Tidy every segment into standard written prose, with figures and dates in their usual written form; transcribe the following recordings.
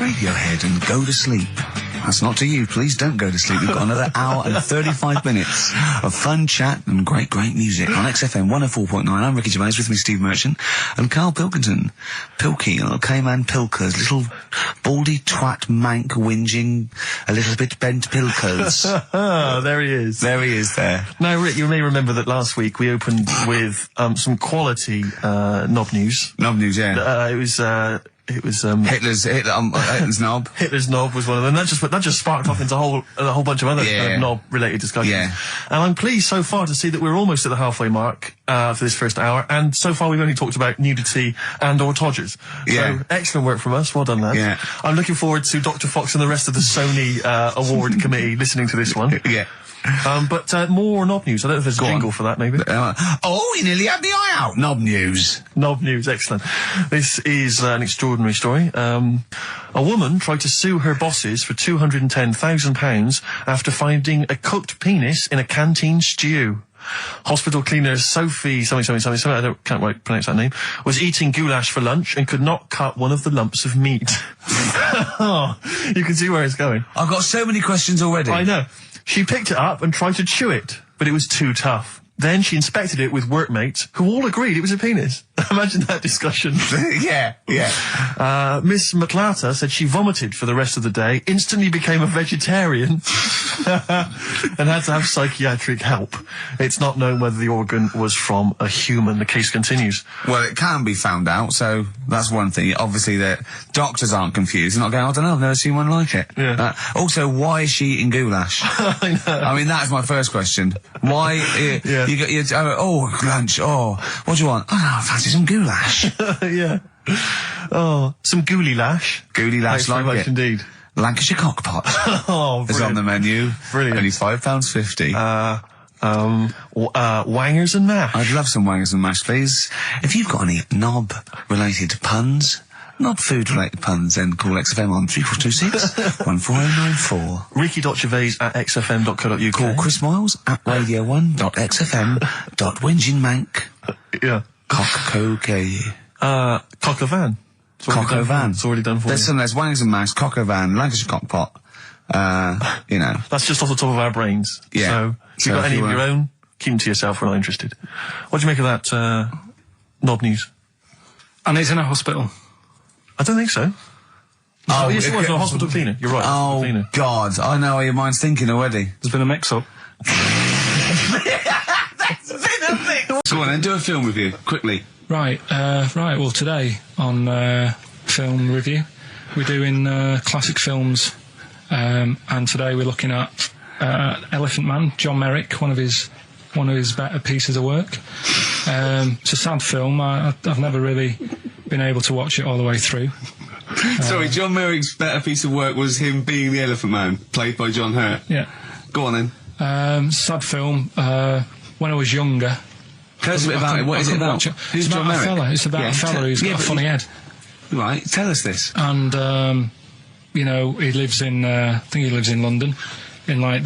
radio head and go to sleep. That's not to you. Please don't go to sleep. We've got another hour and 35 minutes of fun chat and great music on XFM 104.9. I'm Ricky Gervais, with me Steve Merchant and Karl Pilkington. Pilky, little K-man Pilkers, little baldy twat mank whinging, a little bit bent Pilkers. There he is. There he is there. Now, Rick, you may remember that last week we opened with some quality knob news. Knob news, yeah. It was Hitler's knob. Hitler's knob was one of them. That just sparked off into a whole bunch of other kind of knob-related discussions. Yeah. And I'm pleased so far to see that we're almost at the halfway mark for this first hour. And so far we've only talked about nudity and/or todgers. Yeah. So excellent work from us. Well done, lads. Yeah. I'm looking forward to Dr. Fox and the rest of the Sony award committee listening to this one. Yeah. But more knob news. I don't know if there's a jingle for that, maybe. You nearly had the eye out. Knob news. Knob news, excellent. This is an extraordinary story. A woman tried to sue her bosses for £210,000 after finding a cooked penis in a canteen stew. Hospital cleaner Sophie, something, I can't quite pronounce that name, was eating goulash for lunch and could not cut one of the lumps of meat. Oh, you can see where it's going. I've got so many questions already. I know. She picked it up and tried to chew it, but it was too tough. Then she inspected it with workmates, who all agreed it was a penis. Imagine that discussion. Yeah. Miss McClarter said she vomited for the rest of the day, instantly became a vegetarian, and had to have psychiatric help. It's not known whether the organ was from a human. The case continues. Well, it can be found out, so that's one thing. Obviously, that doctors aren't confused. They're not going, I don't know, I've never seen one like it. Yeah. Also, why is she eating goulash? I know. I mean, that's my first question. Why? Yeah. You got lunch. Oh, what do you want? Oh, no, I fancy some goulash. Yeah. Oh, some gooly lash. Gooly lash, Thanks very like much it. indeed. Lancashire cockpot Oh, is on the menu. Brilliant. Only £5.50. Wangers and mash. I'd love some wangers and mash, please. If you've got any knob-related puns, knob-food-related puns, then call XFM on 3426 14094. Ricky.gervais@xfm.co.uk. Call Chris Miles at radio1.xfm.winginmank. Yeah. Cock-co-gay. Cock a van. Cock o' van. It's already done for you. There's wangers and mash, cock o' van, Lancashire cockpot. That's just off the top of our brains. Yeah. So, if you've got any of your own, keep them to yourself. We're not interested. What do you make of that, knob news? And he's in a hospital. I don't think so. Oh, yes, it was a hospital cleaner. You're right. Oh, cleaner. God. I know how your mind's thinking already. There's been a mix-up. So on then, do a film review, quickly. Right. Well, today on film review, we're doing classic films, and today we're looking at Elephant Man, John Merrick, one of his better pieces of work. It's a sad film. I've never really been able to watch it all the way through. Sorry, John Merrick's better piece of work was him being the Elephant Man, played by John Hurt. Yeah. Go on then. Sad film. When I was younger. Tell us a bit about it. What is it about? Who's John Merrick? It's about a fella who's got a funny head. Right, tell us this. And, he lives in, I think he lives in London, in like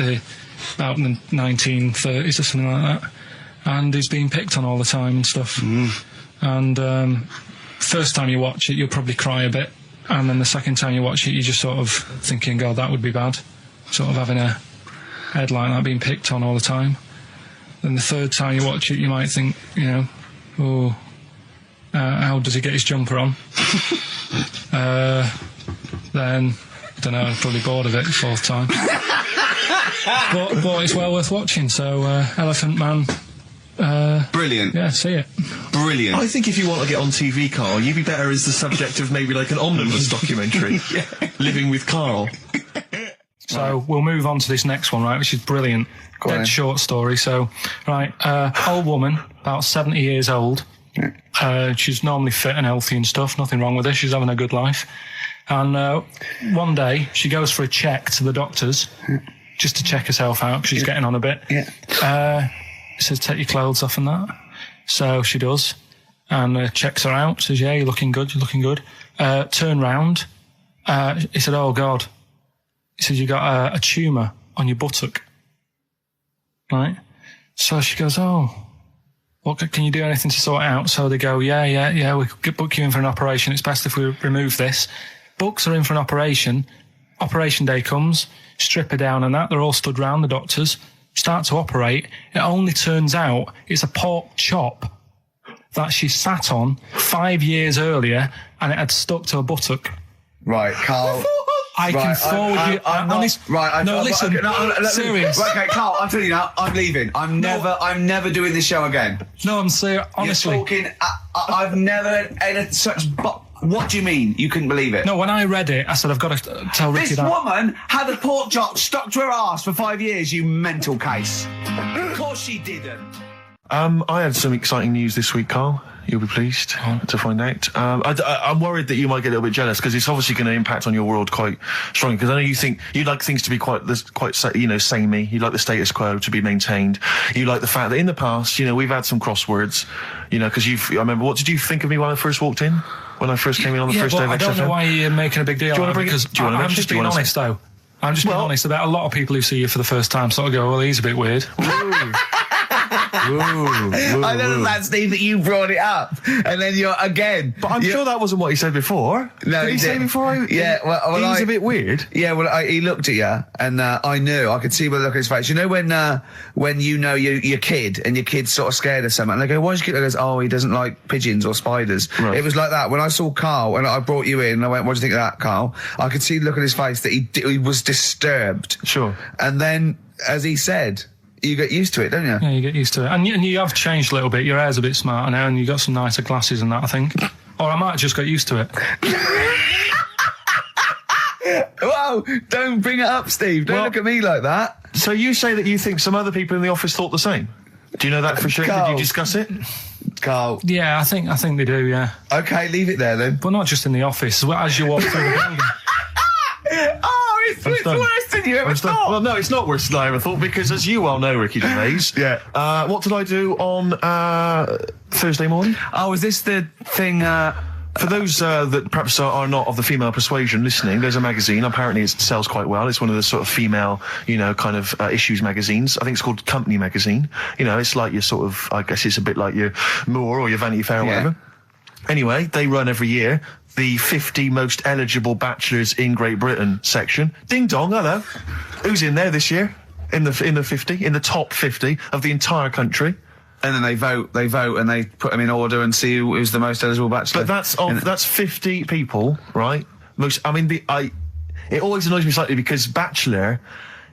about the 1930s or something like that. And he's being picked on all the time and stuff. And, first time you watch it, you'll probably cry a bit. And then the second time you watch it, you're just sort of thinking, God, that would be bad. Sort of having a head like that being picked on all the time. Then the third time you watch it, you might think, how does he get his jumper on? Then, I don't know, I'm probably bored of it the fourth time. but it's well worth watching, so Elephant Man. Brilliant. Yeah, see it. Brilliant. I think if you want to get on TV, Karl, you'd be better as the subject of maybe like an omnibus documentary. Yeah. Living with Karl. So we'll move on to this next one, right, which is brilliant. Dead short story. So, right, old woman, about 70 years old. She's normally fit and healthy and stuff. Nothing wrong with her. She's having a good life. And one day she goes for a check to the doctors, just to check herself out because she's getting on a bit. Yeah. He says, take your clothes off and that. So she does, and checks her out. Says, yeah, you're looking good. You're looking good. Turn round. He said, oh God. He said, you got a tumour on your buttock. Right? So she goes, oh, what, can you do anything to sort it out? So they go, yeah, we could book you in for an operation. It's best if we remove this. books her in for an operation. Operation day comes, strip her down and that. They're all stood round, the doctors. Start to operate. It only turns out it's a pork chop that she sat on 5 years earlier, and it had stuck to her buttock. Right, Karl. I can forward you. Listen. Serious. Right, okay, Karl, I'm telling you now, I'm leaving. I'm never doing this show again. No, I'm serious. Honestly. You're talking, I've never had such... What do you mean? You couldn't believe it? No, when I read it, I said, I've got to tell Ricky this that. This woman had a pork chop stuck to her arse for 5 years, you mental case. Of course she didn't. I had some exciting news this week, Karl. You'll be pleased to find out. I'm worried that you might get a little bit jealous because it's obviously going to impact on your world quite strongly. Because I know you think you like things to be quite samey. You like the status quo to be maintained. You like the fact that in the past, we've had some crosswords. Because I remember. What did you think of me when I first walked in? When I first came in on the first day of XFM? I don't know why you're making a big deal out of it. I'm just being honest, though. I'm just being honest about a lot of people who see you for the first time sort of go, well, he's a bit weird. I know that, Steve, that you brought it up, and then you're again. But I'm sure that wasn't what he said before. No, did he say before? Yeah, well, he's a bit weird. Yeah, well, he looked at you, and I knew. I could see by the look on his face. You know when you know your kid, and your kid's sort of scared of something, and they go, "Why is your kid?" He goes, "Oh, he doesn't like pigeons or spiders." Right. It was like that when I saw Karl, and I brought you in, and I went, "What do you think of that, Karl?" I could see the look on his face that he was disturbed. Sure. And then, as he said, you get used to it, don't you? Yeah, you get used to it. And you have changed a little bit. Your hair's a bit smarter now, and you got some nicer glasses and that, I think. Or I might have just got used to it. Whoa, don't bring it up, Steve. Don't look at me like that. So you say that you think some other people in the office thought the same? Do you know that for sure? Karl. Did you discuss it? Karl. Yeah, I think they do, yeah. Okay, leave it there then. But not just in the office, as you walk through the building. Oh, it's worse than you ever thought. Well, no, it's not worse than I ever thought, because as you well know, Ricky Gervais, what did I do on Thursday morning? Oh, is this the thing... For those that perhaps are not of the female persuasion listening, there's a magazine. Apparently it sells quite well. It's one of the sort of female, kind of issues magazines. I think it's called Company Magazine. It's like your sort of, I guess it's a bit like your Moore or your Vanity Fair or whatever. Anyway, they run every year the 50 most eligible bachelors in Great Britain section. Ding dong, hello. Who's in there this year? In the 50, in the top 50 of the entire country. And then they vote, and they put them in order and see who's the most eligible bachelor. But that's 50 people, right? It always annoys me slightly because bachelor,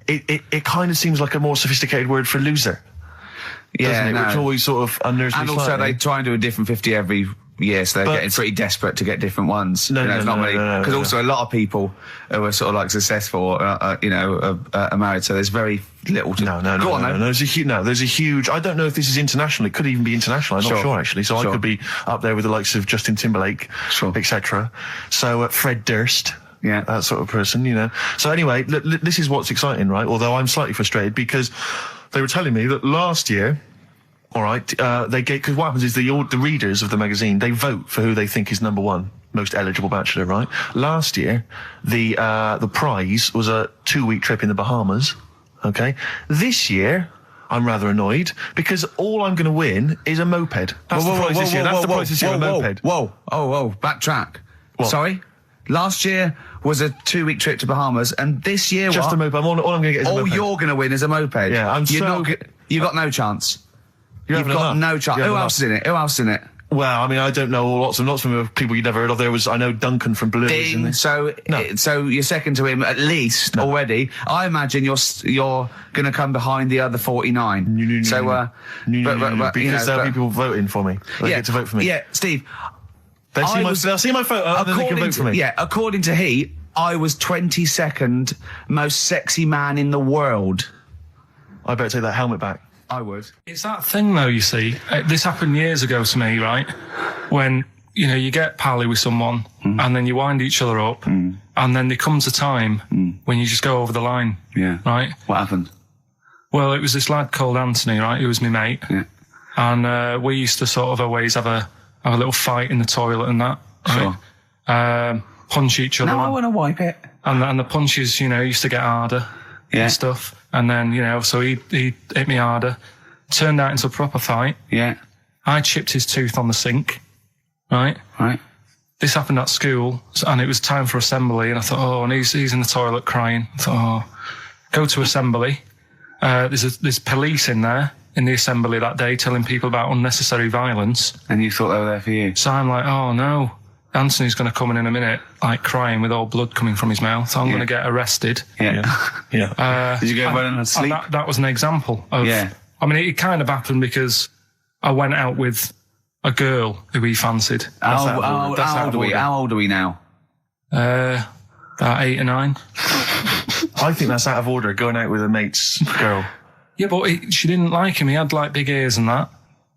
it kind of seems like a more sophisticated word for loser. Yeah, doesn't it? Which always sort of unnerves me slightly. And also they try and do a different 50 every year, so they're getting pretty desperate to get different ones. Because also a lot of people who are sort of like successful, are married, so there's very little to... No, there's a huge... I don't know if this is international. It could even be international. I'm not sure, actually. So I could be up there with the likes of Justin Timberlake, etc. So Fred Durst... Yeah, that sort of person, So anyway, this is what's exciting, right? Although I'm slightly frustrated because they were telling me that last year... All right, because what happens is the readers of the magazine, they vote for who they think is number one most eligible bachelor, right? Last year, the prize was a 2-week trip in the Bahamas. Okay, this year I'm rather annoyed because all I'm going to win is a moped. That's the prize this year. That's the prize this year. A moped. Whoa! Backtrack. What? Sorry. Last year was a 2-week trip to Bahamas, and this year just a moped. All I'm going to get is a moped. All you're going to win is a moped. Yeah, you got no chance. You've got no chance. Who else is in it? Well, I mean, I don't know lots of people you'd never heard of. I know Duncan from Blue. Ding. So you're second to him at least already. I imagine you're going to come behind the other 49. Because there'll be people voting for me. They get to vote for me. Yeah, Steve. They'll see my photo and then they can vote for me. Yeah, according to Heat, I was 22nd most sexy man in the world. I better take that helmet back. I would. It's that thing, though, you see. This happened years ago to me, right? When, you get pally with someone and then you wind each other up and then there comes a time when you just go over the line. Yeah. Right? What happened? Well, it was this lad called Anthony, right? He was my mate. Yeah. And we used to sort of always have a little fight in the toilet and that. Right? Sure. Punch each other. No, I want to wipe it. And the punches, used to get harder. And stuff. And then, so he hit me harder. Turned out into a proper fight. Yeah. I chipped his tooth on the sink. Right? Right. this happened at school, and it was time for assembly, and I thought, oh, and he's in the toilet crying. I thought, oh, go to assembly. There's police in there in the assembly that day telling people about unnecessary violence. And you thought they were there for you? So I'm like, oh no, Anthony's going to come in a minute, like crying with all blood coming from his mouth. So I'm going to get arrested. Yeah. Did you go running and sleep? That was an example of. Yeah. I mean, it kind of happened because I went out with a girl who he fancied. How old are we now? About 8 or 9. I think that's out of order, going out with a mate's girl. Yeah, but she didn't like him. He had like big ears and that.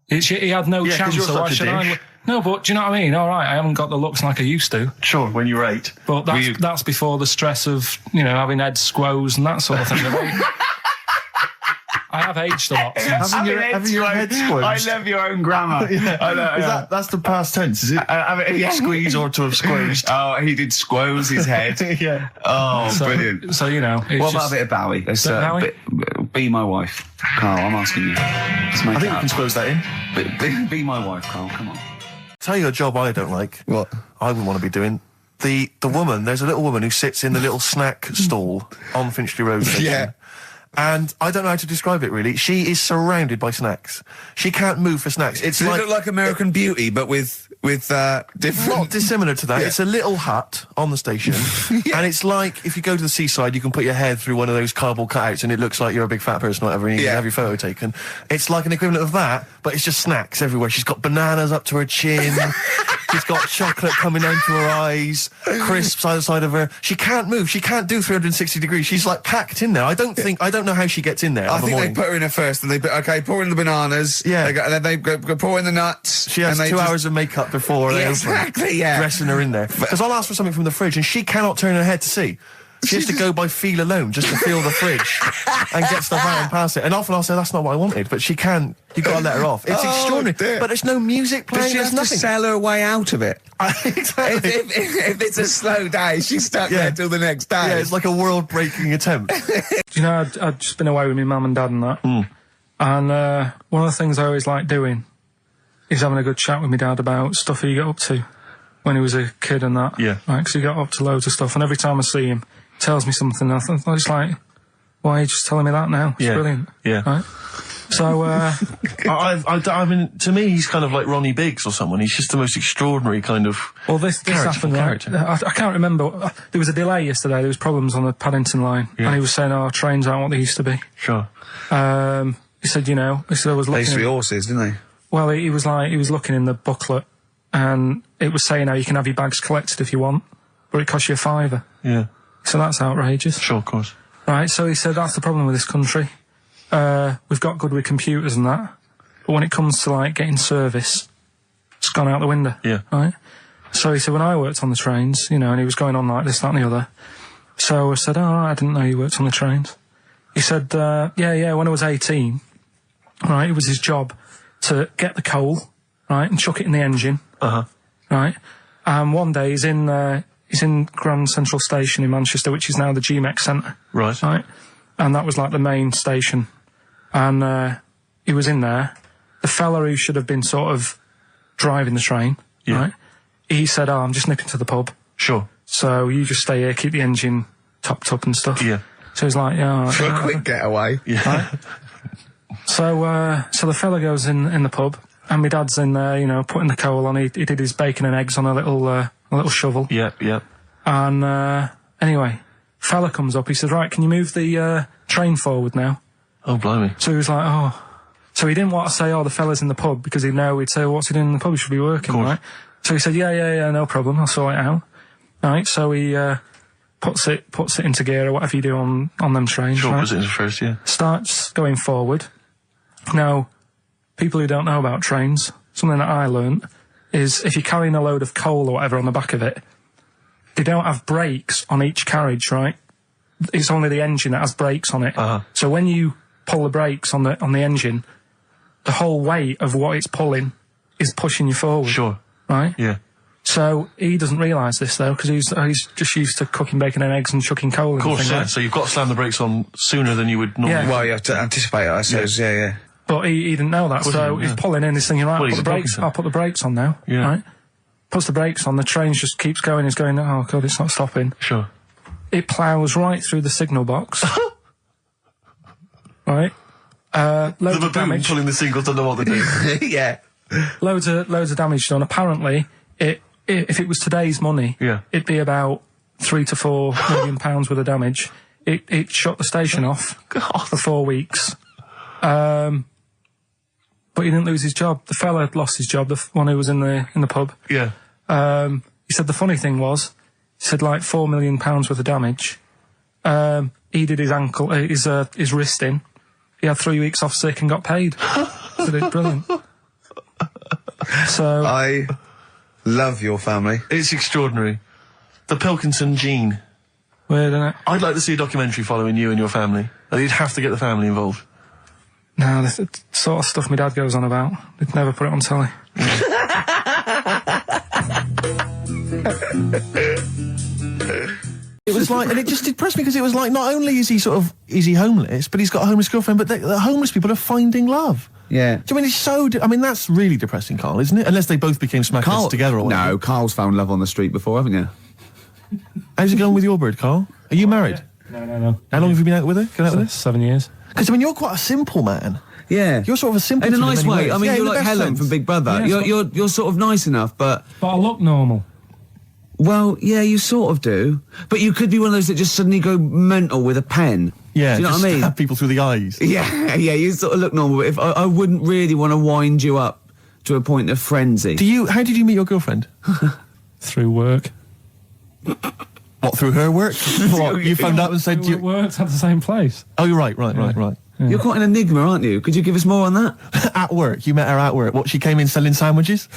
He had no chance. You're so why should I? No, but do you know what I mean? All right, I haven't got the looks like I used to. Sure, when you were 8. But that's before the stress of, having head squoze and that sort of thing. I have aged a lot. Having your head squoze. I love your own grammar. I know, that's the past tense, is it? Squeeze or to have squozed. Oh, he did squoze his head. Yeah. Oh, brilliant. So, what about a bit of Bowie? Be my wife. Carl, I'm asking you. I think we can squoze that in. Be my wife, Carl, come on. Tell you a job I don't like. What? I wouldn't want to be doing. The woman, there's a little woman who sits in the little snack stall on Finchley Road. Yeah. And I don't know how to describe it, really. She is surrounded by snacks. She can't move for snacks. Does it look like American Beauty, but with different... Not dissimilar to that. Yeah. It's a little hut on the station. Yeah. And it's like, if you go to the seaside, you can put your head through one of those cardboard cutouts and it looks like you're a big fat person or whatever, and you can have your photo taken. It's like an equivalent of that, but it's just snacks everywhere. She's got bananas up to her chin. She's got chocolate coming down to her eyes, crisps either side of her. She can't move. She can't do 360 degrees. She's like packed in there. I don't know how she gets in there. I think they put her in there first, and pour in the bananas. Yeah. And then they go pour in the nuts. She has 2 hours of makeup before they dressing her in there. Because I'll ask for something from the fridge, and she cannot turn her head to see. She has to go by feel alone, just to feel the fridge and get stuff out and pass it. And often I'll say, that's not what I wanted, but she can't. You've got to let her off. It's extraordinary. Dear. But there's no music playing. Does she have to sell her way out of it? Exactly. If it's a slow day, she's stuck there till the next day. Yeah, it's like a world-breaking attempt. I'd just been away with my mum and dad and that. And one of the things I always liked doing is having a good chat with my dad about stuff he got up to when he was a kid and that. Yeah. Right, because he got up to loads of stuff. And every time I see him, he tells me something. And I'm just like, why are you just telling me that now? It's brilliant. Yeah. Right? So, I mean, to me, he's kind of like Ronnie Biggs or someone. He's just the most extraordinary kind of. Well, this happened. Right? I can't remember. There was a delay yesterday. There was problems on the Paddington line, and he was saying, "Oh, trains aren't what they used to be." Sure. He said, I was looking. They used to be horses, didn't they? Well, he was looking in the booklet, and it was saying how you can have your bags collected if you want, but it costs you £5. Yeah. So that's outrageous. Sure, of course. Right. So he said that's the problem with this country. We've got good with computers and that, but when it comes to like getting service, it's gone out the window. Yeah. Right. So he said when I worked on the trains, and he was going on like this, that, and the other. So I said, I didn't know you worked on the trains. He said, yeah. When I was 18, right, it was his job to get the coal, right, and chuck it in the engine. Right. And one day he's in Grand Central Station in Manchester, which is now the GMX Centre. Right. Right. And that was like the main station. And he was in there. The fella who should have been sort of driving the train, right? He said, I'm just nipping to the pub. Sure. So you just stay here, keep the engine topped up and stuff. Yeah. So he's like, For a quick getaway. Yeah. Right? So the fella goes in the pub, and my dad's in there, putting the coal on. He did his bacon and eggs on a little shovel. Yeah. And anyway, fella comes up. He says, right, can you move the train forward now? Oh, blimey. So he was like, oh. So he didn't want to say, the fella's in the pub, because he'd know, he'd say, what's he doing in the pub? He should be working, right? So he said, yeah, no problem, I'll sort it out. Right, so he puts it into gear, or whatever you do on them trains. Sure, right? puts it into first, yeah. Starts going forward. Now, people who don't know about trains, something that I learnt, is if you're carrying a load of coal or whatever on the back of it, they don't have brakes on each carriage, right? It's only the engine that has brakes on it. So when you pull the brakes on the engine, the whole weight of what it's pulling is pushing you forward. Sure. Right? Yeah. So he doesn't realise this, though, because he's just used to cooking bacon and eggs and chucking coal in. Of course, yeah. Right? So you've got to slam the brakes on sooner than you would normally. Yeah. Well, you have to anticipate it, I suppose. Yeah. But he didn't know that, so he's pulling in, he's thinking, right, I'll put the brakes on now. Yeah. Right? puts the brakes on, the train just keeps going, it's going, oh God, it's not stopping. Sure. It ploughs right through the signal box. Right? Loads of damage. Pulling the signal, don't know what they're doing. Yeah. Loads of damage done. Apparently, if it was today's money, it'd be about £3 to £4 million worth of damage. It shut the station off for 4 weeks. But he didn't lose his job. The fella had lost his job, the one who was in the pub. Yeah. He said the funny thing was, he said like £4 million worth of damage. He did his ankle, his wrist in. He had 3 weeks off sick and got paid. So it's brilliant. So I love your family. It's extraordinary. The Pilkington gene. weird, isn't it? I'd like to see a documentary following you and your family. You'd have to get the family involved. No, this is the sort of stuff my dad goes on about. They'd never put it on telly. It was like, and it just depressed me because it was like, not only is he homeless, but he's got a homeless girlfriend, but the homeless people are finding love. Yeah. Do you mean it's so? I mean, that's really depressing, Karl, isn't it? Unless they both became smackheads together or whatever. No, Karl's found love on the street before, haven't you? How's it going with your bird, Karl? Are you married? No. How long have you been out with her? Going out with her? 7 years. Because I mean, you're quite a simple man. Yeah. You're sort of a simple. In a in nice many way. ways. I mean, Yeah, you're in the like best Helen sense. from Big Brother. Yeah, You're sort of nice enough, but I look normal. well, yeah, you sort of do. But you could be one of those that just suddenly go mental with a pen. Yeah, do you know just what I mean? stab people through the eyes. Yeah, you sort of look normal. But if I wouldn't really want to wind you up to a point of frenzy. How did you meet your girlfriend? Through work. What, through her work? What, you phoned up and said We worked at the same place. Oh, you're right. Yeah. You're quite an enigma, aren't you? Could you give us more on that? At work, you met her at work. What, she came in selling sandwiches?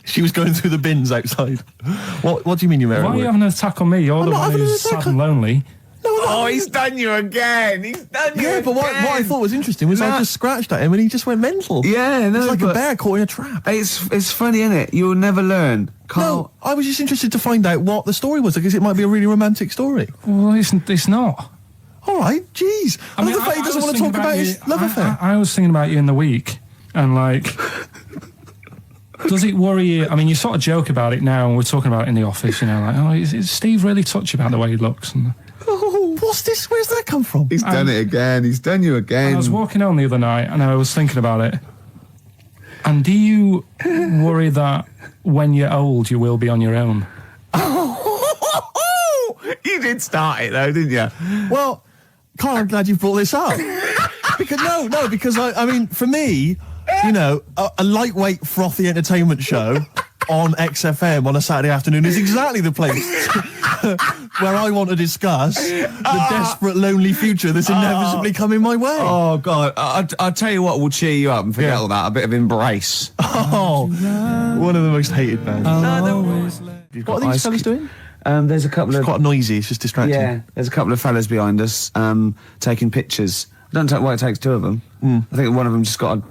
She was going through the bins outside. What do you mean you met her Why at are you work? having an attack on me? You're the not one having an who's attack sad and lonely. Oh, he's done you again. He's done you Yeah, but what I thought was interesting was I just scratched at him and he just went mental. Yeah, no, It's like a but bear caught in a trap. It's funny, isn't it? You'll never learn. Karl, No, I was just interested to find out what the story was, because it might be a really romantic story. Well, it's not. All right, jeez. I love the fact he doesn't want to talk about his love affair. I was thinking about you in the week, and like, does it worry you? I mean, you sort of joke about it now, and we're talking about it in the office, you know, like, oh, is Steve really touchy about the way he looks? And Oh, what's this? Where's that come from? he's done it again. He's done you again. I was walking home the other night, and I was thinking about it. And do you worry that when you're old, you will be on your own? You did start it though, didn't you? Well, Karl, I'm glad you brought this up. because I mean, for me, you know, a lightweight, frothy entertainment show on XFM on a Saturday afternoon is exactly the place where I want to discuss the desperate, lonely future that's inevitably coming my way. Oh God! I'll tell you what will cheer you up and forget all that. A bit of Embrace. Oh, one of the most hated bands. What are these fellas doing? There's a couple of Quite noisy. It's just distracting. yeah. There's a couple of fellas behind us taking pictures. I don't know why it takes two of them. I think one of them just got a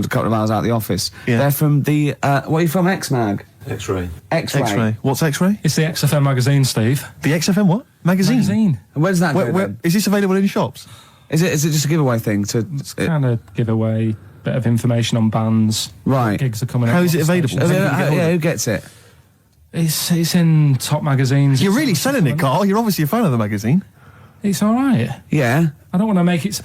couple of hours out of the office. Yeah. They're from the where are you from? X-Mag. X-ray. X-Ray. X-Ray. What's X-Ray? It's the XFM magazine, Steve. The XFM what? Magazine. And where's that? Where, Go, is this available in shops? is it just a giveaway thing? Kind of give away a bit of information on bands. Right. What gigs are coming How up. is it what available? stations. Who gets it? It's in top magazines. You're really selling it, Karl. You're obviously a fan of the magazine. It's all right. Yeah. I don't want to make it.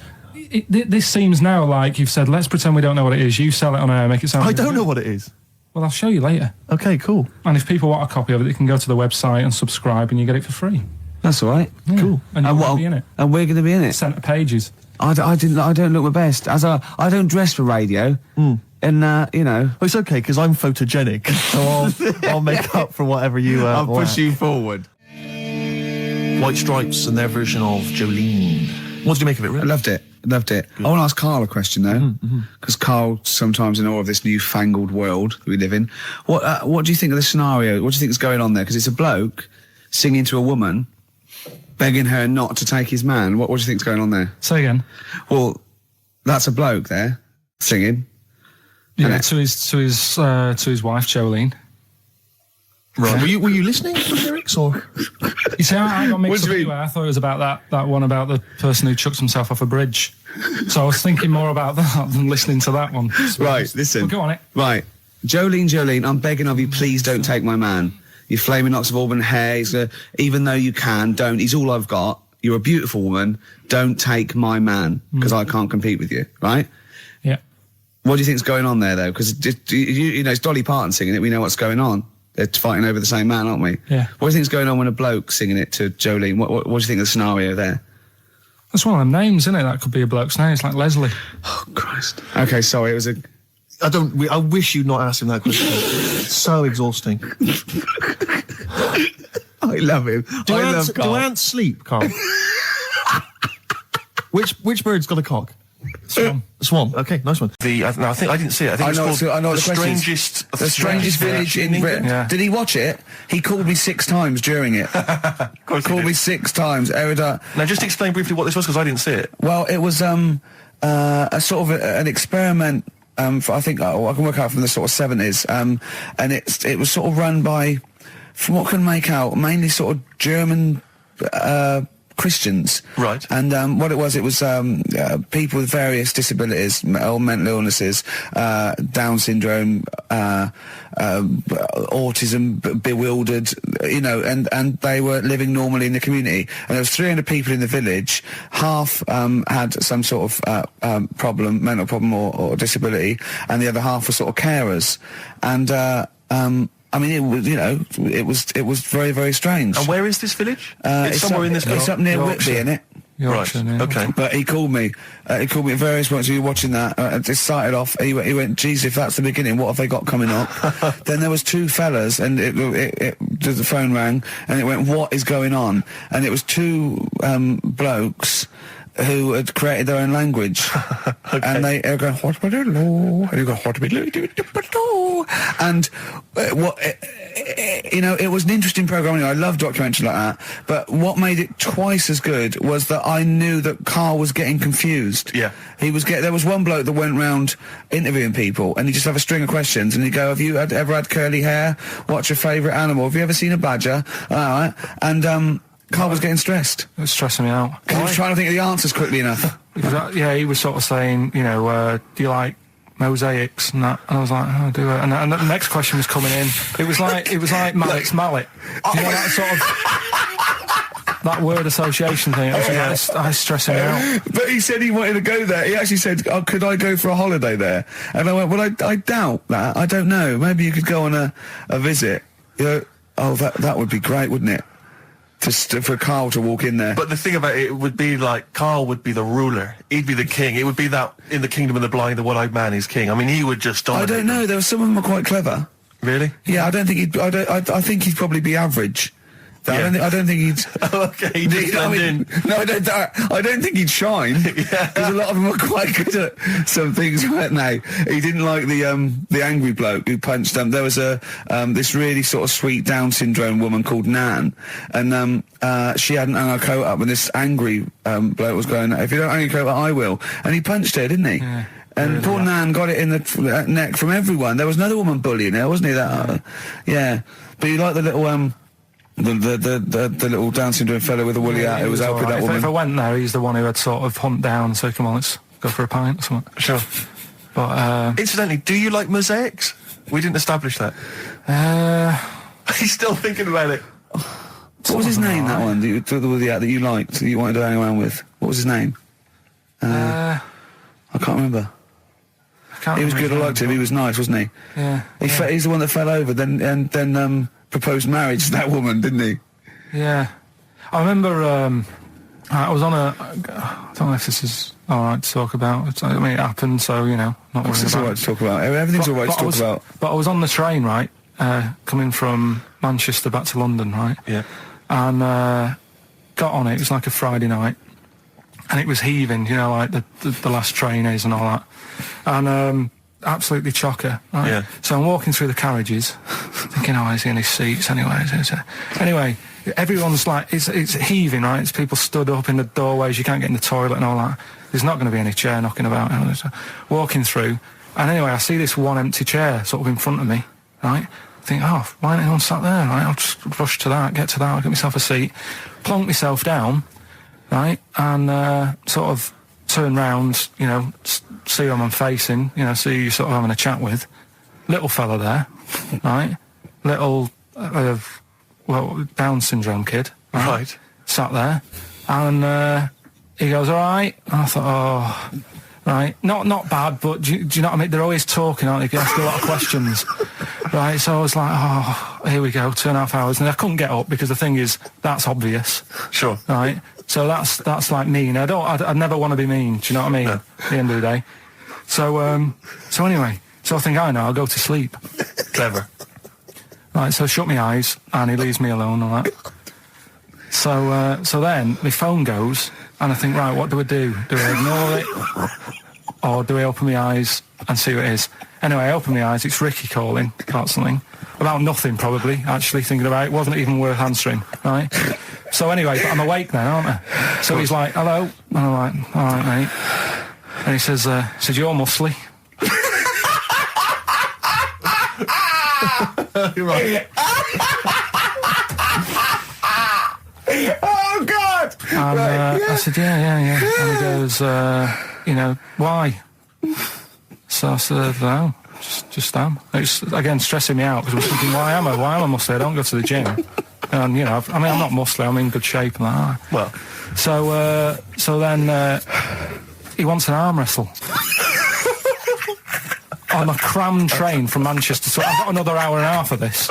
This seems now like you've said, let's pretend we don't know what it is. You sell it on air, make it sound. I don't know what it is. Well, I'll show you later. Okay, cool. And if people want a copy of it, they can go to the website and subscribe, and you get it for free. That's all right. Yeah. Cool. And you're going to be in it. And we're going to be in it. Centre pages. I don't look my best. I don't dress for radio. And you know, Well, it's okay because I'm photogenic, so I'll make up for whatever you. I'll push lack. you forward. White Stripes and their version of Jolene. What did you make of it, I Rick? loved it. I want to ask Karl a question though, because Karl sometimes in awe of this newfangled world that we live in. What do you think of the scenario? What do you think is going on there? Because it's a bloke singing to a woman, begging her not to take his man. What do you think's going on there? Say again. Well, that's a bloke there singing. Yeah, to his wife Jolene. Right. Were you listening to the lyrics or? You see, I got mixed What up do you mean? anyway. I thought it was about that one about the person who chucks himself off a bridge. So I was thinking more about that than listening to that one. Right, listen. Well, go on it. Right. Jolene, I'm begging of you, please don't take my man. You flaming locks of auburn hair, even though you can, don't. He's all I've got. You're a beautiful woman. Don't take my man, because I can't compete with you, right? Yeah. What do you think's going on there, though? Because, you know, it's Dolly Parton singing it. We know what's going on. They're fighting over the same man, aren't we? Yeah. What do you think's going on when a bloke's singing it to Jolene? What do you think of the scenario there? That's one of them names, isn't it? That could be a bloke's name. It's like Leslie. Oh, Christ. Okay, sorry, it was a... I wish you'd not asked him that question. It's so exhausting. I love him. Do I love Karl. Do ants sleep, Karl? Which bird's got a cock? Swan. Okay, nice one. I think I didn't see it. I think it's called the strangest village in Britain. Yeah. Did he watch it? He called me 6 times during it. Called me 6 times. Erudite. Now, just explain briefly what this was, because I didn't see it. Well, it was a sort of an experiment. I think I can work out from the sort of 70s. And it was sort of run by, from what I can make out, mainly sort of German Christians. Right. And what it was people with various disabilities or mental illnesses, Down syndrome, autism, bewildered, you know, and they were living normally in the community. And there was 300 people in the village. Half had some sort of problem, mental problem or disability, and the other half were sort of carers. And I mean, it was, you know, it was very, very strange. And where is this village? It's somewhere in this. It's up near Yorkshire. Whitby, innit? Yorkshire, Right. yeah. Okay. But he called me. He called me at various points. We were watching that. It started off. He went, "Geez, if that's the beginning, what have they got coming up?" Then there was 2 fellas, and the phone rang, and it went, "What is going on?" And it was 2 blokes who had created their own language. Okay. And they were going, and you go, and you know, it was an interesting program. I love documentaries like that, but what made it twice as good was that I knew that Karl was getting confused. Yeah. There was one bloke that went round interviewing people, and he'd just have a string of questions, and he'd go, "Have you ever had curly hair? What's your favourite animal? Have you ever seen a badger?" All right. And Karl was getting stressed. It was stressing me out. Because he was trying to think of the answers quickly enough. He was sort of saying, you know, do you like mosaics and that? And I was like, oh, do I? And the next question was coming in. It was like Mallet's mallet. You know, that sort of that word association thing. I was stressing me out. But he said he wanted to go there. He actually said, "Oh, could I go for a holiday there?" And I went, "Well, I doubt that. I don't know. Maybe you could go on a visit." You know, oh, that would be great, wouldn't it? For Karl to walk in there. But the thing about it would be like Karl would be the ruler. He'd be the king. It would be that in the kingdom of the blind, the one-eyed man is king. I mean, he would just dominate. I don't know. There were some of them were quite clever. Really? Yeah, I don't think he'd. I think he'd probably be average. Yeah. I don't think he'd. Okay, he'd just blend in. No, I don't think he'd shine. Yeah. Because a lot of them were quite good at some things, weren't they? He didn't like the angry bloke who punched them. There was this really sort of sweet Down syndrome woman called Nan, and she hadn't hung her coat up, and this angry bloke was going, "If you don't hang your coat up, I will." And he punched her, didn't he? Yeah. And poor Nan got it in the neck from everyone. There was another woman bullying her, wasn't he? Yeah. But you like the little the little Down syndrome fellow with the woolly hat who was helping that woman. If I went there, he's the one who had sort of hunt down and said, "Come on, let's go for a pint or something." Sure. But incidentally, do you like mosaics? We didn't establish that. He's still thinking about it. What was his name? That one, the woolly hat that you liked, that you wanted to hang around with. What was his name? I can't remember. He was good. I liked him. He was nice, wasn't he? Yeah. He's the one that fell over, then proposed marriage to that woman, didn't he? Yeah. I remember. I was on a. I don't know if this is all right to talk about. I mean, it happened, so you know, not worried It's all right to talk about. Everything's all right to talk about. But I was on the train, right, coming from Manchester back to London, right? Yeah. And got on it. It was like a Friday night, and it was heaving, you know, like the last train is and all that, and absolutely chocker. Right? Yeah. So I'm walking through the carriages, thinking, "Oh, is he in his seats anyway?" Anyway, everyone's like, it's heaving, right? It's people stood up in the doorways. You can't get in the toilet and all that. There's not going to be any chair knocking about. You know, so walking through, and anyway, I see this one empty chair sort of in front of me, right? I think, oh, why ain't anyone sat there, right? I'll just rush to that, get myself a seat, plonk myself down, right, and sort of turn round, you know, see who I'm facing, you know, see who you're sort of having a chat with, little fella there, right? Little, Down syndrome kid. Right. Sat there, and he goes, all right. And I thought, oh, right. Not bad, but do you know what I mean? They're always talking, aren't they? You ask a lot of questions. Right, so I was like, oh, here we go, 2.5 hours. And I couldn't get up because the thing is, that's obvious. Sure. Right? So that's like mean. I never want to be mean, do you know what I mean? No. At the end of the day. So anyway, so I think, I know, I'll go to sleep. Clever. Right, so I shut my eyes, and he leaves me alone and that. So then my phone goes, and I think, right, what do I do? Do I ignore it? Or do I open my eyes and see what it is? Anyway, I open my eyes, it's Ricky calling about something. About nothing, probably, actually, thinking about it. Wasn't even worth answering, right? So anyway, but I'm awake now, aren't I? So he's like, hello? And I'm like, all right, mate. And he says, you're muscly. You're right. Oh, God! And I said, yeah. And he goes, why? So I said, no, just am. It's, again, stressing me out, because I was thinking, why am I muscly? I don't go to the gym. And, I'm not muscly, I'm in good shape. And that. Well. So then he wants an arm wrestle. On a crammed train from Manchester, so I've got another hour and a half of this.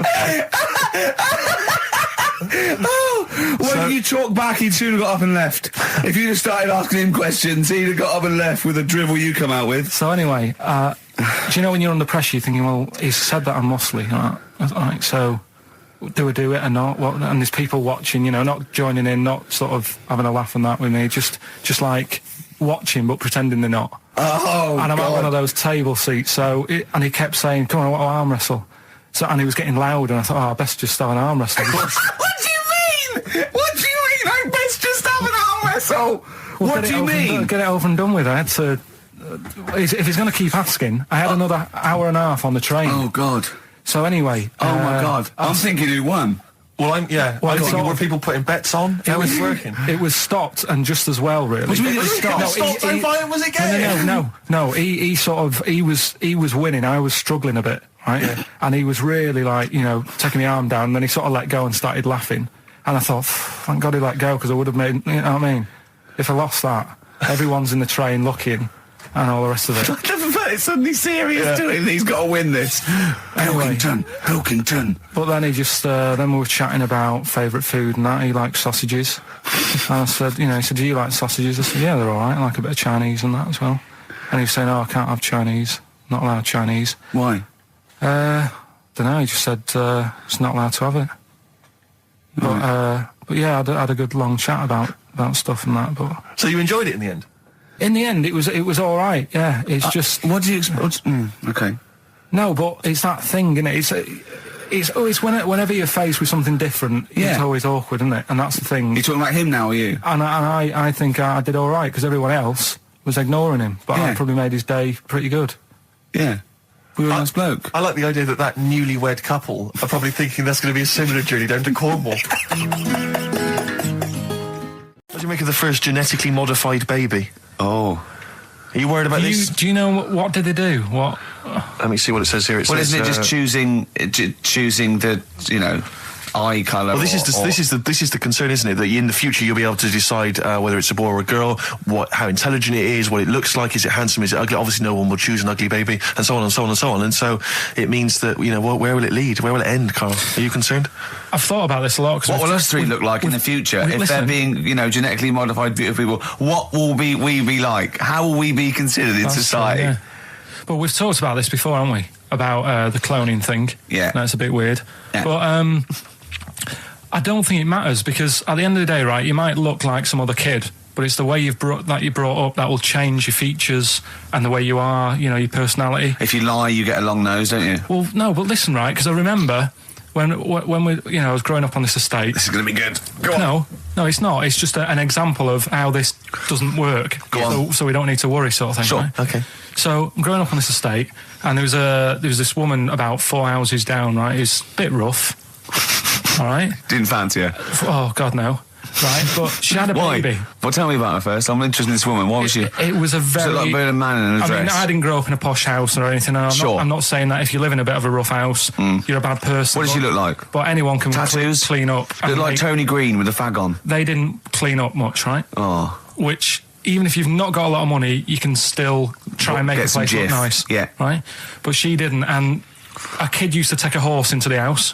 When you talk back, he'd soon have got up and left. If you'd have started asking him questions, he'd have got up and left with the drivel you come out with. So anyway, do you know when you're under pressure, you're thinking, well, he's said that I'm muscly, right? So do I do it or not? What? And there's people watching, not joining in, not sort of having a laugh and that with me, just like watching but pretending they're not. Oh, and I'm God. at one of those table seats, and he kept saying, come on, I want to arm wrestle. So, and he was getting loud, and I thought, I best just start an arm wrestle. What do you mean? What do you mean? I best just have an arm wrestle. What do you mean? Get it over and done with. I had to. If he's going to keep asking, I had another hour and a half on the train. Oh, God. So anyway. Oh, my God. I'm thinking who won. Well, I'm thinking, were people putting bets on? How was it working? It was stopped, and just as well, really. What do you mean it was stopped? Was it game? No. He was winning. I was struggling a bit, right? Yeah. And he was really like, taking my arm down. And then he sort of let go and started laughing. And I thought, thank God he let go, because I would have made. You know what I mean? If I lost that, everyone's in the train looking, and all the rest of it. I never felt it's suddenly serious to him. He's got to win this. Anyway. Pilkington. But then he just, then we were chatting about favourite food and that. He likes sausages. And I said, he said, do you like sausages? I said, yeah, they're all right. I like a bit of Chinese and that as well. And he was saying, I can't have Chinese. Not allowed Chinese. Why? Don't know. He just said, it's not allowed to have it. But yeah, I had a good long chat about stuff and that. But So you enjoyed it in the end? in the end, it was all right. Yeah, it's just. What do you expect? Okay. No, but it's that thing, isn't it? It's whenever you're faced with something different, it's always awkward, isn't it? And that's the thing. You talking about him now, are you? And I think I did all right, because everyone else was ignoring him. But I probably made his day pretty good. Yeah. We were a nice bloke. I like the idea that newlywed couple are probably thinking that's going to be a similar journey down to Cornwall. What do you make of the first genetically modified baby? Oh. Are you worried about this? Do you know what did they do? What? Let me see what it says here. Well, isn't it just choosing the, eye colour? Well, this is the concern, isn't it? That in the future you'll be able to decide whether it's a boy or a girl, how intelligent it is, what it looks like, is it handsome, is it ugly? Obviously, no one will choose an ugly baby, and so on and so on and so on. And so it means that where will it lead? Where will it end, Karl? Are you concerned? I've thought about this a lot. What will us three look like in the future if they're being, genetically modified beautiful people? What will we be like? How will we be considered in society? True, yeah. But we've talked about this before, haven't we? About the cloning thing. Yeah. That's a bit weird. Yeah. But I don't think it matters, because at the end of the day, right, you might look like some other kid, but it's the way you're brought up that will change your features and the way you are, your personality. If you lie, you get a long nose, don't you? Well, no, but listen, right, because I remember when we, I was growing up on this estate. This is going to be good. Go on. No, it's not. It's just an example of how this doesn't work. Go on. So we don't need to worry, sort of thing. Sure. Right? Okay. So I'm growing up on this estate, and there was this woman about 4 houses down, right, who's a bit rough. All right. Didn't fancy her. Oh God, no. right? But she had a Why? baby. Well, tell me about her first. I'm interested in this woman. Why was she? It was a very... Was it like being a man in a I dress? mean, I didn't grow up in a posh house or anything. And I'm not saying that if you live in a bit of a rough house, you're a bad person. What did she look like? But anyone can Tattoos? clean up. Looked like Tony Green with a fag on. They didn't clean up much, right? Oh. Which, even if you've not got a lot of money, you can still try and make the place look nice. Yeah. Right? But she didn't, and a kid used to take a horse into the house.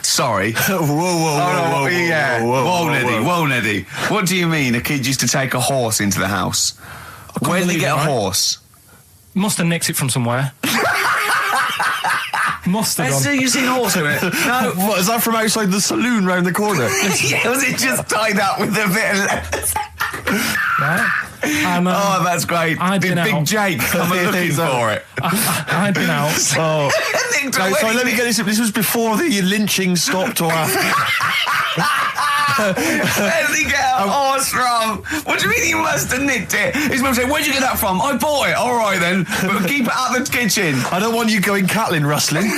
Sorry. Whoa, Neddy. What do you mean a kid used to take a horse into the house? Where did he get a horse? Must have nicked it from somewhere. Must have done. You seen a horse in it? No. What, is that from outside the saloon round the corner? Yeah, was it just tied up with a bit of leather? Right? And, oh, that's great. Big Jake, I'm looking for it. I'd been out. Oh. No, sorry, let me get this. This was before the lynching stopped or after. Where did he get a horse from? What do you mean he must have nicked it? His mum said, where'd you get that from? I bought it. All right then, but keep it out of the kitchen. I don't want you going Catlin rustling.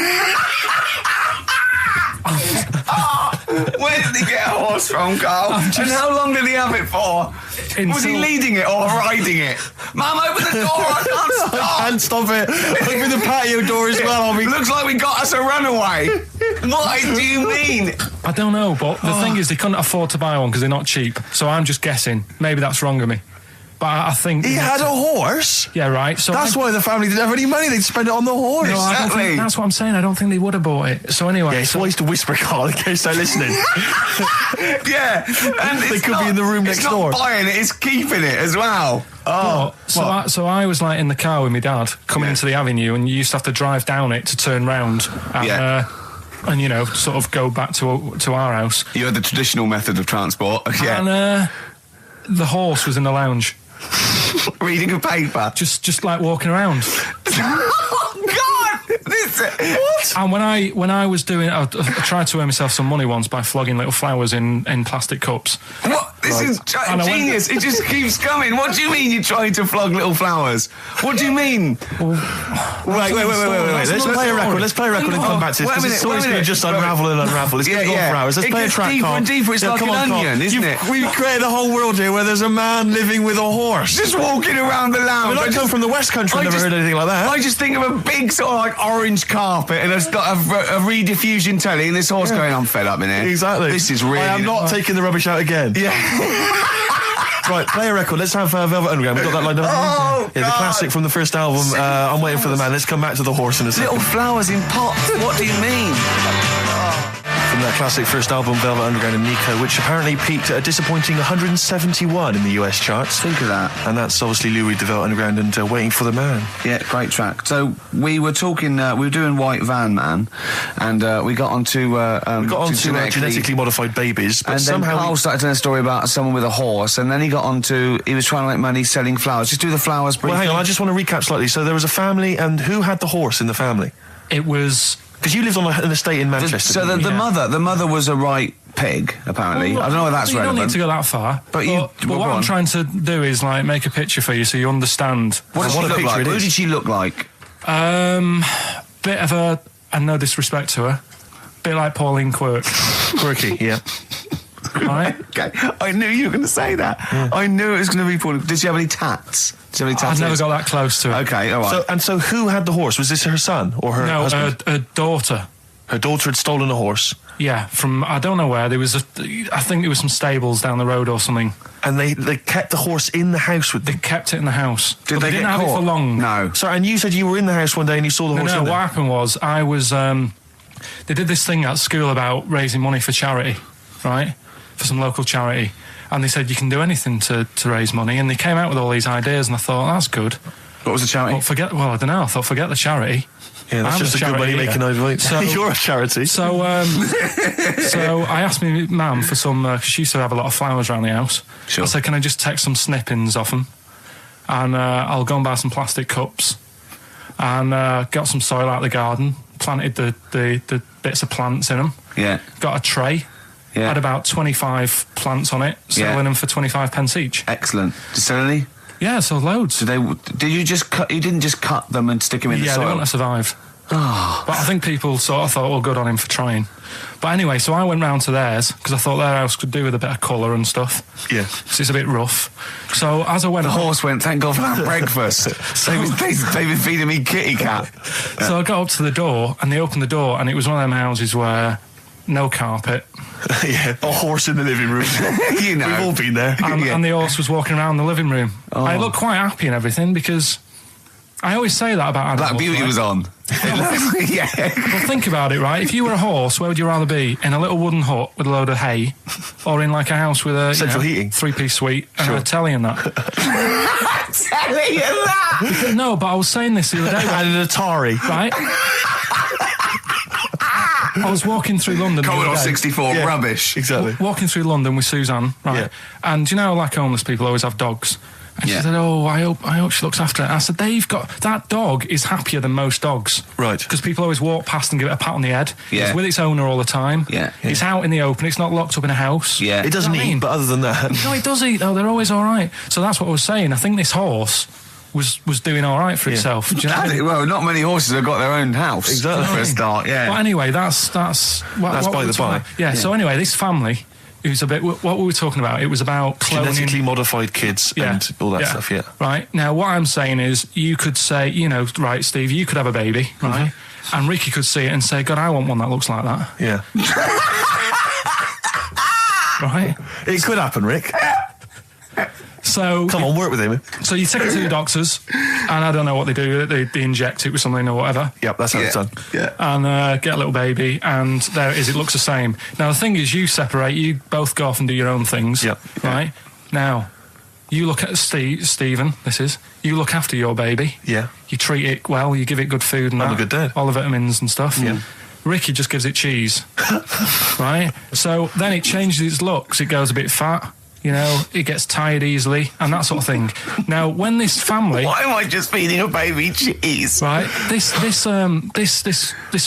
Where did he get a horse from, Carl? And how long did he have it for? Was he leading it or riding it? Mum, open the door, I can't stop. I can't stop it. Open the patio door as well. Looks like we got us a runaway. What do you mean? I don't know, but the thing is they couldn't afford to buy one because they're not cheap. So I'm just guessing. Maybe that's wrong of me. But I think... He had a horse? Yeah, right. So that's why the family didn't have any money. They'd spend it on the horse. No, I don't think, that's what I'm saying. I don't think they would have bought it. So anyway... Yeah, it's wise to whisper, Carl, in case they're listening. Yeah. And they could be in the room next door. It's not buying it, it's keeping it as well. Oh. So I was like in the car with my dad coming into the avenue, and you used to have to drive down it to turn round. And, and you know, sort of go back to our house. You had the traditional method of transport. Yeah. And the horse was in the lounge. Reading a paper. Just like walking around. Oh God! What? And when I was doing, I tried to earn myself some money once by flogging little flowers in plastic cups. What? This is genius. It just keeps coming. What do you mean you're trying to flog little flowers? What do you mean? Wait. Let's play a record. Let's play a record and come back to this. This is always going to just unravel and unravel. It's going to go on for hours. Let's play a track, deeper Carl. and deeper. It's like an onion, isn't it? We've created a whole world here where there's a man living with a horse. Just walking around the lounge. I come from the West Country. I've never heard anything like that. I just think of a big sort of like orange carpet and it's got a rediffusion telly and this horse going, I'm fed up in here. Exactly. This is really... I am not taking the rubbish out again. Yeah. Right, play a record. Let's have Velvet Underground. We've got that lined up. Oh, yeah, the classic from the first album. I'm Waiting for the Man. Let's come back to the horse in a second. Little flowers in pots. What do you mean? From that classic first album, Velvet Underground and Nico, which apparently peaked at a disappointing 171 in the US charts. Think of that. And that's obviously Lou Reed, the Velvet Underground, and Waiting for the Man. Yeah, great track. So we were talking, we were doing White Van Man, and we got onto genetically modified babies. But and then Karl started telling a story about someone with a horse, and then he got onto, he was trying to make money selling flowers. Just do the flowers briefly. Well, hang on, I just want to recap slightly. So there was a family, and who had the horse in the family? It was... Because you lived on an estate in Manchester. So the mother was a right pig, apparently. Well, I don't know whether that's relevant. You don't need to go that far. But what I'm trying to do is like make a picture for you so you understand what did she look like. Who did she look like? Bit of a, and no disrespect to her, bit like Pauline Quirk. Quirky, yeah. Right? Okay, I knew you were going to say that. Yeah. I knew it was going to be Pauline. Did she have any tats? I've never got that close to it. Okay, all right. So who had the horse? Was this her son or her husband? No, her daughter. Her daughter had stolen a horse? Yeah, from, I don't know where. There was I think there was some stables down the road or something. And they kept the horse in the house with them? They kept it in the house. Did they didn't get have caught? it for long. No. Sorry, and you said you were in the house one day and you saw the horse in there? No, what happened was, I was, they did this thing at school about raising money for charity, right? For some local charity. And they said you can do anything to raise money, and they came out with all these ideas, and I thought, that's good. What was the charity? Well, I don't know. I thought, forget the charity. Yeah, that's just a good money making idea. So, you're a charity. So, so I asked my mum for some, because she used to have a lot of flowers around the house. Sure. I said, can I just take some snippings off them? And I'll go and buy some plastic cups. And got some soil out of the garden, planted the bits of plants in them. Yeah. Got a tray. Yeah. Had about 25 plants on it, selling them for 25 pence each. Excellent. Did you sell any? Yeah, so loads. Did you just cut? You didn't just cut them and stick them in the soil? Yeah, they wouldn't have survived. Oh. But I think people sort of thought, well, good on him for trying. But anyway, so I went round to theirs, because I thought their house could do with a bit of colour and stuff. Yeah. Because it's a bit rough. So as I went... The horse went, thank God for that breakfast. They've been feeding me kitty cat. So I got up to the door, and they opened the door, and it was one of them houses where no carpet. Yeah, a horse in the living room. You know. We've all been there. And the horse was walking around the living room. Oh. I looked quite happy and everything, because I always say that about animals. Black Beauty right? was on. Yeah. Well, think about it, right? If you were a horse, where would you rather be? In a little wooden hut with a load of hay, or in like a house with a Central heating. 3-piece suite and a telly and that? Telly and that! No, but I was saying this the other day. And an Atari. Right? I was walking through London. the other Commodore day. 64, Yeah. rubbish. Exactly. Walking through London with Suzanne, right? Yeah. And you know, like homeless people always have dogs. And Yeah. she said, "Oh, I hope she looks after it." I said, that dog is happier than most dogs, Right. Because people always walk past and give it a pat on the head. Yeah. It's with its owner all the time. Yeah. It's out in the open. It's not locked up in a house. Yeah. It doesn't You know what I eat, mean? but other than that... No, it does eat though. They're always all right. So that's what I was saying. I think this horse was doing all right for itself. Do you know what I mean? Well, not many horses have got their own house. Exactly. For a start, yeah. But anyway, that's That's by we were the talking by. about. Yeah. So anyway, this family, who's a bit. What we were talking about? It was about cloning. Genetically modified kids and all that stuff, yeah. Right. Now, what I'm saying is, you could say, you know, right, Steve, you could have a baby, right? And Ricky could see it and say, God, I want one that looks like that. Yeah. Right? It could happen, Rick. So Come on, work with him. So you take it to the doctors, and I don't know what they do. They inject it with something or whatever. Yep, that's how it's done. Yeah. And get a little baby, and there it is. It looks the same. Now the thing is, you separate. You both go off and do your own things. Yep. Right. Now, you look at Stephen. You look after your baby. Yeah. You treat it well. You give it good food and I'm a that, good dad. all the vitamins and stuff. Yeah. Ricky just gives it cheese. Right. So then it changes its looks. It goes a bit fat. You know, it gets tired easily and that sort of thing. Now, when this family, Why am I just feeding a baby cheese? right, this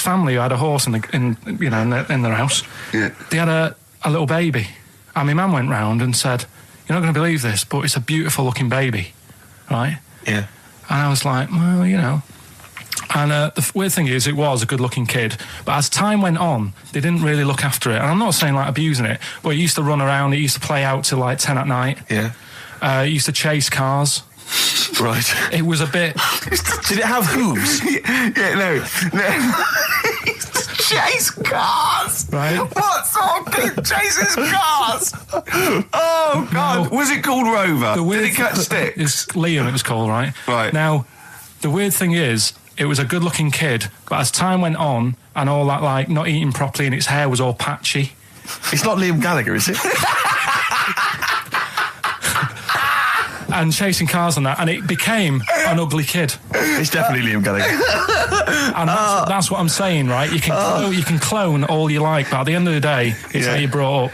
family who had a horse in their house, Yeah. they had a little baby, and my mum went round and said, "You're not going to believe this, but it's a beautiful looking baby," right? Yeah. And I was like, well, you know. And the weird thing is, it was a good-looking kid. But as time went on, they didn't really look after it. And I'm not saying, like, abusing it, but it used to run around. It used to play out till, like, 10 at night. Yeah. It used to chase cars. Right. It was a bit... Did it have hooves? Yeah, no. Chase cars! Right. What sort of kid chases cars? Oh, God. No. Was it called Rover? The weird Did it catch sticks? It's Liam, it was called, right? Right. Now, the weird thing is, it was a good-looking kid, but as time went on, and all that, like, not eating properly, and its hair was all patchy... It's not Liam Gallagher, is it? and chasing cars and that, and it became an ugly kid. It's definitely Liam Gallagher. And that's what I'm saying, right? You can clone all you like, but at the end of the day, it's how you brought up.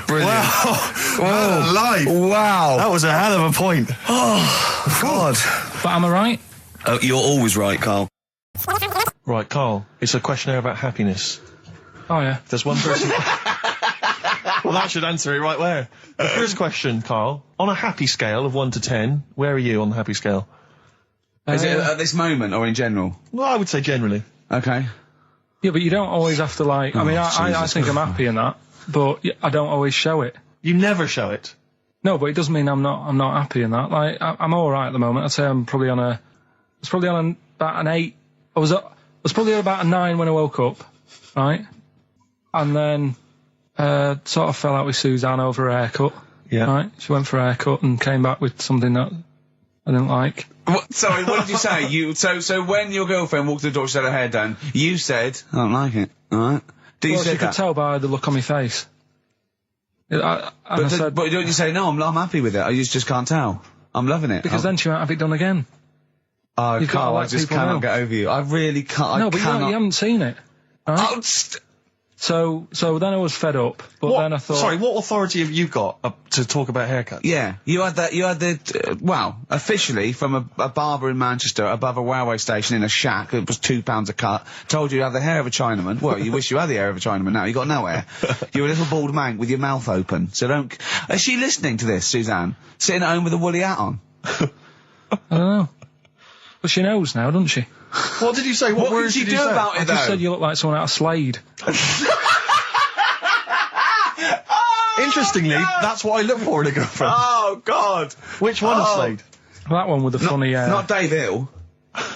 Brilliant. Wow. Life. Wow. That was a hell of a point. Oh, God. But am I right? Oh, you're always right, Carl. Right, Karl, it's a questionnaire about happiness. Oh, yeah. There's one person... Well, that should answer it right where. The first question, Karl, on a happy scale of 1 to 10, where are you on the happy scale? Is it at this moment or in general? Well, I would say generally. Okay. Yeah, but you don't always have to, like... I mean, I Jesus. think I'm happy in that, but I don't always show it. You never show it. No, but it doesn't mean I'm not happy in that. Like, I'm all right at the moment. I'd say I'm probably on a... I was probably on about an 8. I was probably at about a 9 when I woke up, right? And then sort of fell out with Suzanne over a haircut. Yeah. Right? She went for a haircut and came back with something that I didn't like. Sorry, what did you say? So when your girlfriend walked to the door, she had her hair done, you said, I don't like it, alright? Well, she could tell by the look on my face. I said, but don't you say, no, I'm happy with it, I just can't tell. I'm loving it. because then she won't have it done again. Oh, You've gotta Carl, I let just people cannot know. get over you. I really can't. No, but you haven't seen it. Right? Oh, So then I was fed up, but then I thought... Sorry, what authority have you got to talk about haircuts? yeah, you had the officially from a barber in Manchester above a railway station in a shack. It was £2 a cut. Told you have the hair of a Chinaman. Well, you wish you had the hair of a Chinaman now. You got no hair. You're a little bald man with your mouth open. So don't... Is she listening to this, Suzanne? Sitting at home with a woolly hat on? I don't know. But she knows now, doesn't she? What did you say? What What words did you did do you say? about I it, just though? said you look like someone out of Slade. Interestingly, that's what I look for in a girlfriend. Oh, God. Which one of Slade? That one with the funny hair. Not Dave Hill.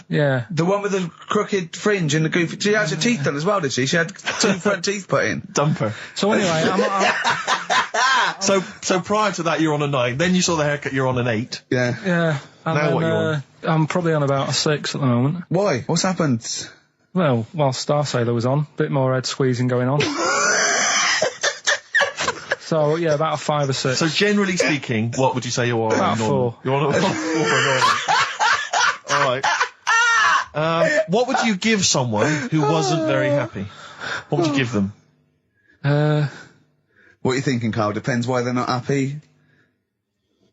Yeah. The one with the crooked fringe and the goofy... She had her teeth done as well, did she? She had 2 front teeth put in. Dumper. So anyway, So prior to that, you're on a 9. Then you saw the haircut, you're on an 8. Yeah. yeah. And Now then, what you on? I'm probably on about a 6 at the moment. Why? What's happened? Well, while Star Sailor was on, bit more head squeezing going on. So yeah, about a 5 or 6. So generally speaking, what would you say you are? About normal? 4. You're on a 4 normal. Alright. What would you give someone who wasn't very happy? What would you give them? What are you thinking, Karl? Depends why they're not happy.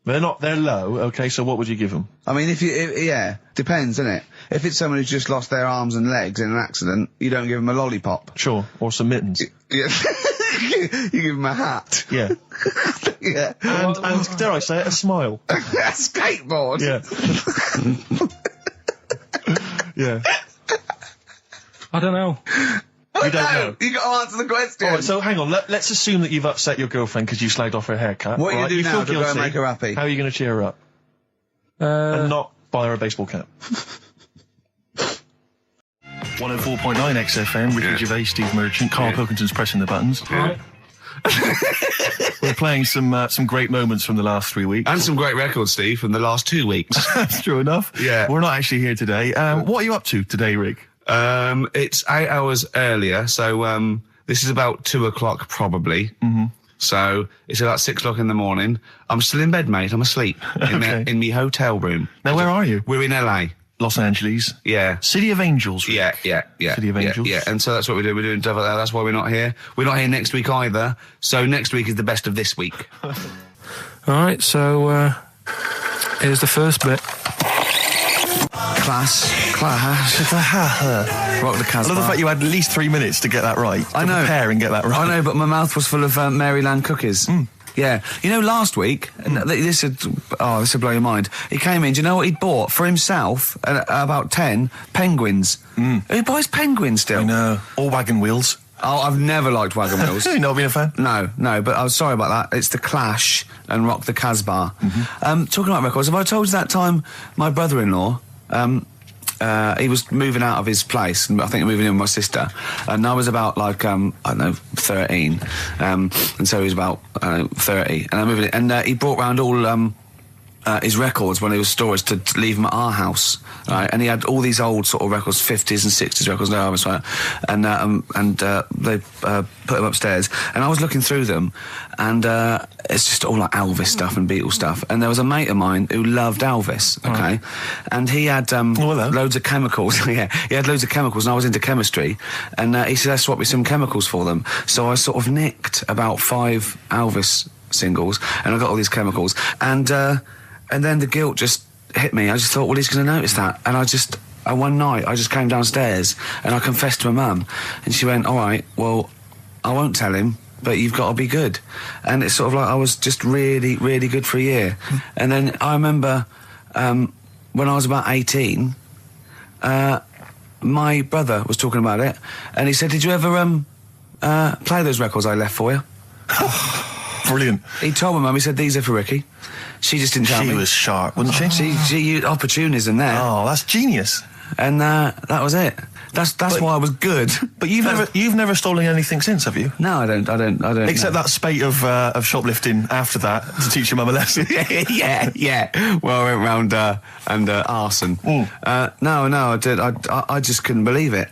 They're low, okay, so what would you give them? I mean, yeah, depends, innit? If it's someone who's just lost their arms and legs in an accident, you don't give them a lollipop. Sure, or some mittens. Yeah. You give them a hat. Yeah. Yeah. And dare I say it, a smile. A skateboard. Yeah. Yeah. I don't know. You don't know. You got to answer the question. Alright, so hang on, let's assume that you've upset your girlfriend because you slagged off her haircut. What are you right? gonna do now feel to go and guilty. make her happy? How are you going to cheer her up? And not buy her a baseball cap. 104.9 XFM, Ricky Gervais, Steve Merchant, Karl Pilkington's pressing the buttons. Right. We're playing some great moments from the last 3 weeks. And some great records, Steve, from the last 2 weeks. That's true enough. Yeah. We're not actually here today. What are you up to today, Rick? It's 8 hours earlier, so this is about 2 o'clock probably. Mm-hmm. So it's about 6 o'clock in the morning. I'm still in bed, mate. I'm asleep in my hotel room. Now, where are you? We're in LA. Los Angeles. Yeah. City of Angels, Rick. Yeah. City of Angels. Yeah, and so that's what we do. We're doing stuff like that. That's why we're not here. We're not here next week either. So next week is the best of this week. Alright, so here's the first bit. Class. Rock the Casbah. I love the fact you had at least 3 minutes to get that right. I know. Prepare and get that right. I know, but my mouth was full of Maryland cookies. Yeah. You know, last week, this would blow your mind. He came in, do you know what he'd bought? For himself, about 10 penguins. Who buys penguins still? I know. All wagon wheels. Oh, I've never liked wagon wheels. You've not been a fan? No, but I was sorry about that. It's the Clash and Rock the Casbah. Talking about records, have I told you that time my brother-in-law, he was moving out of his place, I think moving in with my sister, and I was about like, I don't know, 13, and so he was about, 30, and I moved in, and he brought round all, his records when he was storage to leave them at our house, right? And he had all these old sort of records, 50s and 60s records, no Elvis, right? And they put them upstairs, and I was looking through them, and it's just all like Elvis stuff and Beatles stuff. And there was a mate of mine who loved Elvis, okay? And he had loads of chemicals. Yeah, he had loads of chemicals, and I was into chemistry, and he said, "Let's swap me some chemicals for them." So I sort of nicked about 5 Elvis singles, and I got all these chemicals, and then the guilt just hit me. I just thought, well, he's going to notice that. And one night, I just came downstairs and I confessed to my mum. And she went, all right, well, I won't tell him, but you've got to be good. And it's sort of like I was just really, really good for a year. And then I remember when I was about 18, my brother was talking about it. And he said, did you ever play those records I left for you? Brilliant. He told my mum, he said, these are for Ricky. She just didn't tell me. She was sharp, wasn't she? She used opportunism there. Oh, that's genius. And that was it. That's why I was good. But you've never stolen anything since, have you? No, I don't. Except that spate of shoplifting after that to teach your mum a lesson. yeah. Well, I went round and arson. No, I did. I just couldn't believe it.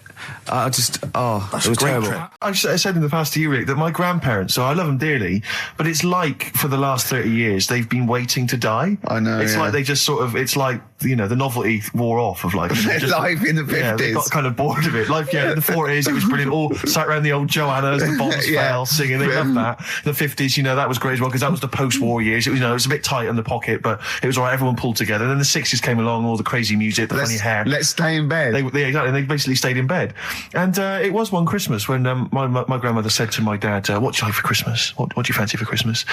It was terrible. I said in the past to you, Rick, that my grandparents, so I love them dearly, but it's like for the last 30 years they've been waiting to die. I know. It's like they just sort of, it's like, you know, the novelty wore off of like life in the 50s. Yeah, they got kind of bored of it. Life, in the 40s it was brilliant. All sat around the old Joannas, the bombs fell, singing. They loved that. The 50s, that was great as well because that was the post-war years. It was, it was a bit tight in the pocket, but it was all right. Everyone pulled together. Then the 60s came along, all the crazy music, the funny hair. Let's stay in bed. Exactly. They basically stayed in bed. And it was one Christmas when my grandmother said to my dad, what do you like for Christmas? What do you fancy for Christmas?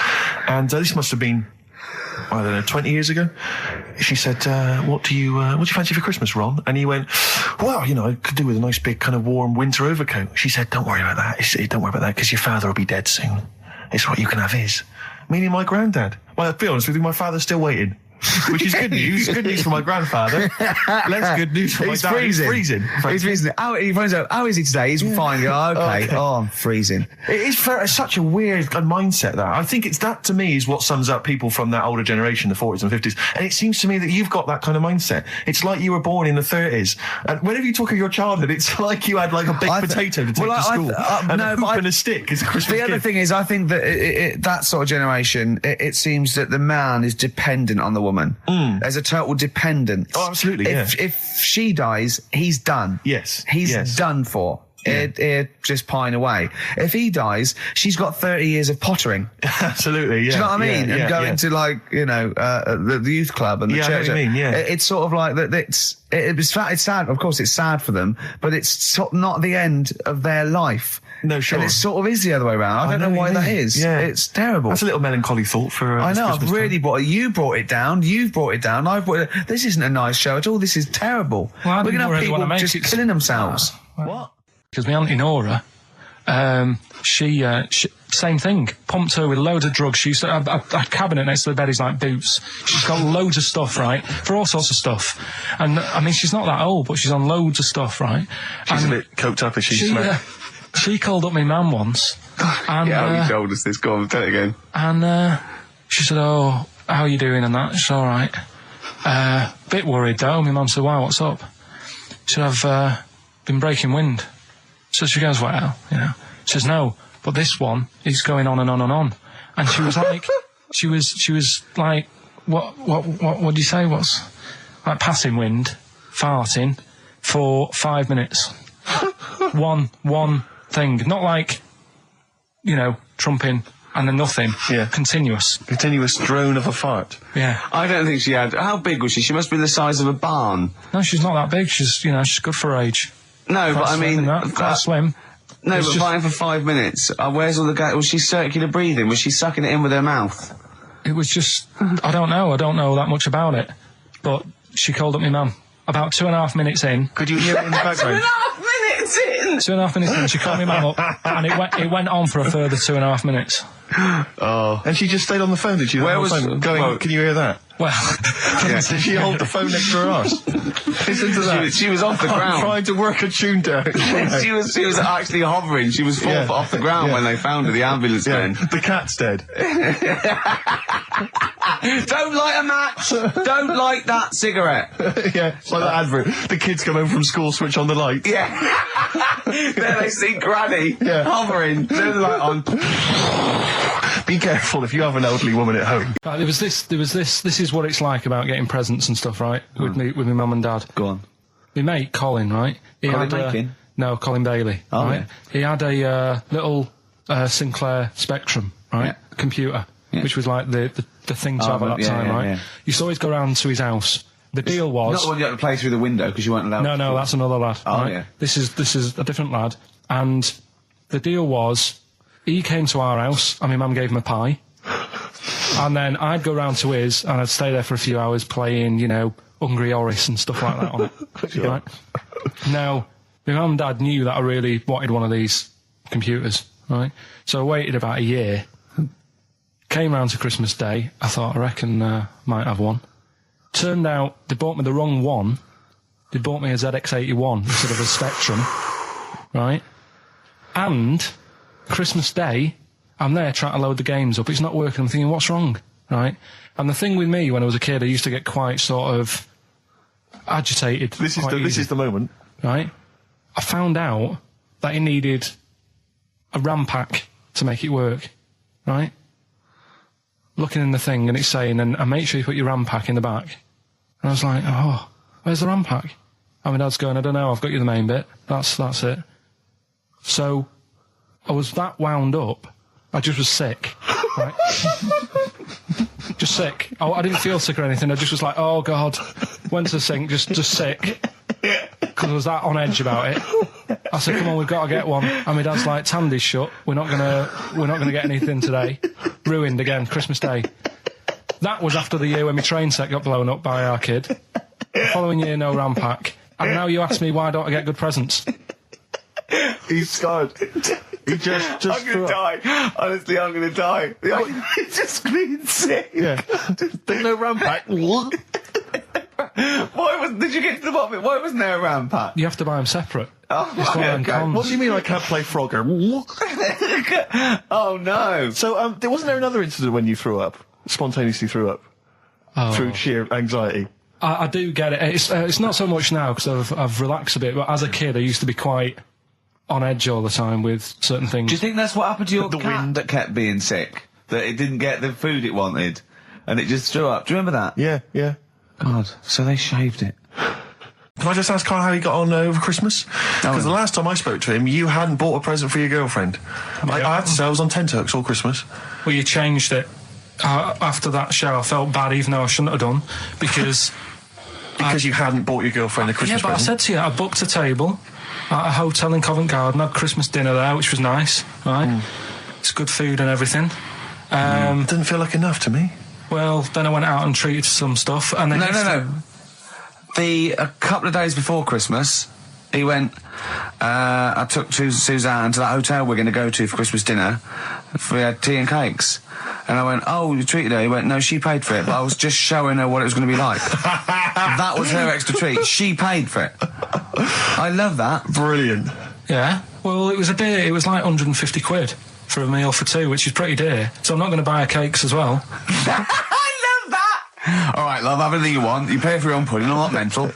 And this must have been I don't know, 20 years ago. She said, what do you fancy for Christmas, Ron? And he went, well, you know, I could do with a nice big kind of warm winter overcoat. She said, don't worry about that. Don't worry about that, because your father will be dead soon. It's what you can have his. Meaning my granddad. Well, to be honest with you, my father's still waiting. Which is good news. Good news for my grandfather. Less good news for my dad. Freezing. He's freezing. He finds out, how is he today? He's fine. Oh, okay. Oh, I'm freezing. It is such a weird mindset, that. I think that, to me, is what sums up people from that older generation, the 40s and 50s. And it seems to me that you've got that kind of mindset. It's like you were born in the 30s. And whenever you talk of your childhood, it's like you had like a baked potato to take to school. And a hoop and a stick is a Christmas gift. The other thing is, I think that that sort of generation, it seems that the man is dependent on the woman. There's a total dependence. Oh, absolutely, If she dies, he's done. Yes. He's done for. Yeah. Just pine away. If he dies, she's got 30 years of pottering. Absolutely, yeah. Do you know what I mean? Yeah, and going to, like, you know, the youth club and the church. I know what you mean, yeah. It's sort of like that. It's sad. Of course, it's sad for them, but it's not the end of their life. No, sure. And it sort of is the other way around. I don't know why that is. Yeah. It's terrible. That's a little melancholy thought for I know, Christmas I've really time. you brought it down, you've brought it down, I've brought it down. This isn't a nice show at all, this is terrible. Well, We're going to have really people just killing themselves. What? Because my Auntie Nora, she same thing, pumped her with loads of drugs. She used to have a cabinet next to the bed is like boots. She's got loads of stuff, right, for all sorts of stuff. And, I mean, she's not that old, but she's on loads of stuff, right? She's a bit coked up, is she? She called up my mum once. And, Yeah, you told us this, go on, tell it again. And she said, oh, how are you doing and that? She's all right. Bit worried though. My mum said, wow, what's up? She said, I've been breaking wind. So she goes, well, you know. She says, no, but this one is going on and on and on. And she was like, she was like, what do you say? What's like passing wind, farting for 5 minutes. one thing, not like, you know, trumping and then nothing. Yeah. Continuous drone of a fart. Yeah. I don't think she had... How big was she? She must be the size of a barn. No, she's not that big. She's, you know, she's good for her age. No, but I mean... Quite slim. No, It's but just- fighting for 5 minutes. Where's all the gas? Was she circular breathing? Was she sucking it in with her mouth? It was just, I don't know that much about it. But she called up my mum. About 2.5 minutes in. Could you hear it in the background? 2.5 minutes in! 2.5 minutes in, she called my mum up, and it went on for a further 2.5 minutes. Oh. And she just stayed on the phone, did she? Where was... Going, can you hear that? Well, Did she hold the phone next to her arse? Listen to that. She was off the ground. Trying to work a tune down. she was actually hovering. She was 4 foot off the ground when they found her, the ambulance men. The cat's dead. Don't light a match! Don't light that cigarette! Yeah, it's like that advert. The kids come home from school, switch on the light. Yeah. Then they see Granny hovering, turn the light on. Be careful if you have an elderly woman at home. Right, there was this. This is what it's like about getting presents and stuff, right? With my mum and dad. Go on. My mate Colin, right? Colin Mackin? No, Colin Bailey. Oh, right? yeah. He had a little Sinclair Spectrum, right? Computer, which was like the thing to have at that time, right? Yeah. Used to always go round to his house. The deal was Not the one you had to play through the window because you weren't allowed. No, that's another lad. Oh, right? yeah. This is a different lad, and the deal was he came to our house, and my mum gave him a pie. And then I'd go round to his, and I'd stay there for a few hours playing, you know, Hungry Horace and stuff like that on it. Right? Now, my mum and dad knew that I really wanted one of these computers, right? So I waited about a year, came round to Christmas Day, I thought, I reckon might have one. Turned out they bought me the wrong one. They bought me a ZX81 instead of a Spectrum, right? And Christmas Day, I'm there trying to load the games up. It's not working. I'm thinking, what's wrong, right? And the thing with me, when I was a kid, I used to get quite sort of agitated. This is the moment. Right? I found out that it needed a RAM pack to make it work, right? Looking in the thing and it's saying, and make sure you put your RAM pack in the back. And I was like, oh, where's the RAM pack? And my dad's going, I don't know, I've got you the main bit. That's it. So I was that wound up, I just was sick, right? Just sick. I didn't feel sick or anything, I just was like, oh God. Went to the sink, just sick. Because I was that on edge about it. I said, come on, we've got to get one. And my dad's like, Tandy's shut, we're not gonna get anything today. Ruined again, Christmas Day. That was after the year when my train set got blown up by our kid. The following year, no RAM pack. And now you ask me why don't I get good presents? He's scarred. He just I'm going to die. Honestly, I'm going to die. He's just screaming sick. Yeah. There's no RAM pack. What? Did you get to the bottom of it? Why wasn't there a RAM pack? You have to buy them separate. Oh, It's one of them okay. cons. What do you mean I can't play Frogger? Oh, no. So, wasn't there another incident when you threw up? Spontaneously threw up? Oh. Through sheer anxiety? I do get it. It's not so much now because I've relaxed a bit, but as a kid I used to be quite on edge all the time with certain things. Do you think that's what happened to your The cat wind. that kept being sick? That it didn't get the food it wanted? And it just threw up? Do you remember that? Yeah, yeah. God, so they shaved it. Can I just ask Karl how he got on over Christmas? Because the last time I spoke to him, you hadn't bought a present for your girlfriend. I had to say I was on tenterhooks all Christmas. Well, you changed it. After that show, I felt bad, even though I shouldn't have done, because... Because you hadn't bought your girlfriend a Christmas Yeah, but present. I said to you, I booked a table at a hotel in Covent Garden, had Christmas dinner there, which was nice, right? It's good food and everything. Didn't feel like enough to me. Well, then I went out and treated some stuff, and then... No. A couple of days before Christmas, he went, I took Suzanne to that hotel we're going to go to for Christmas dinner. We had tea and cakes. And I went, oh, you treated her? He went, no, she paid for it, but I was just showing her what it was going to be like. That was her extra treat. She paid for it. I love that. Brilliant. Yeah. Well, it was a dear. It was like 150 quid for a meal for two, which is pretty dear. So I'm not going to buy her cakes as well. I love that. All right, love, have anything you want. You pay for your own pudding. I'm not mental.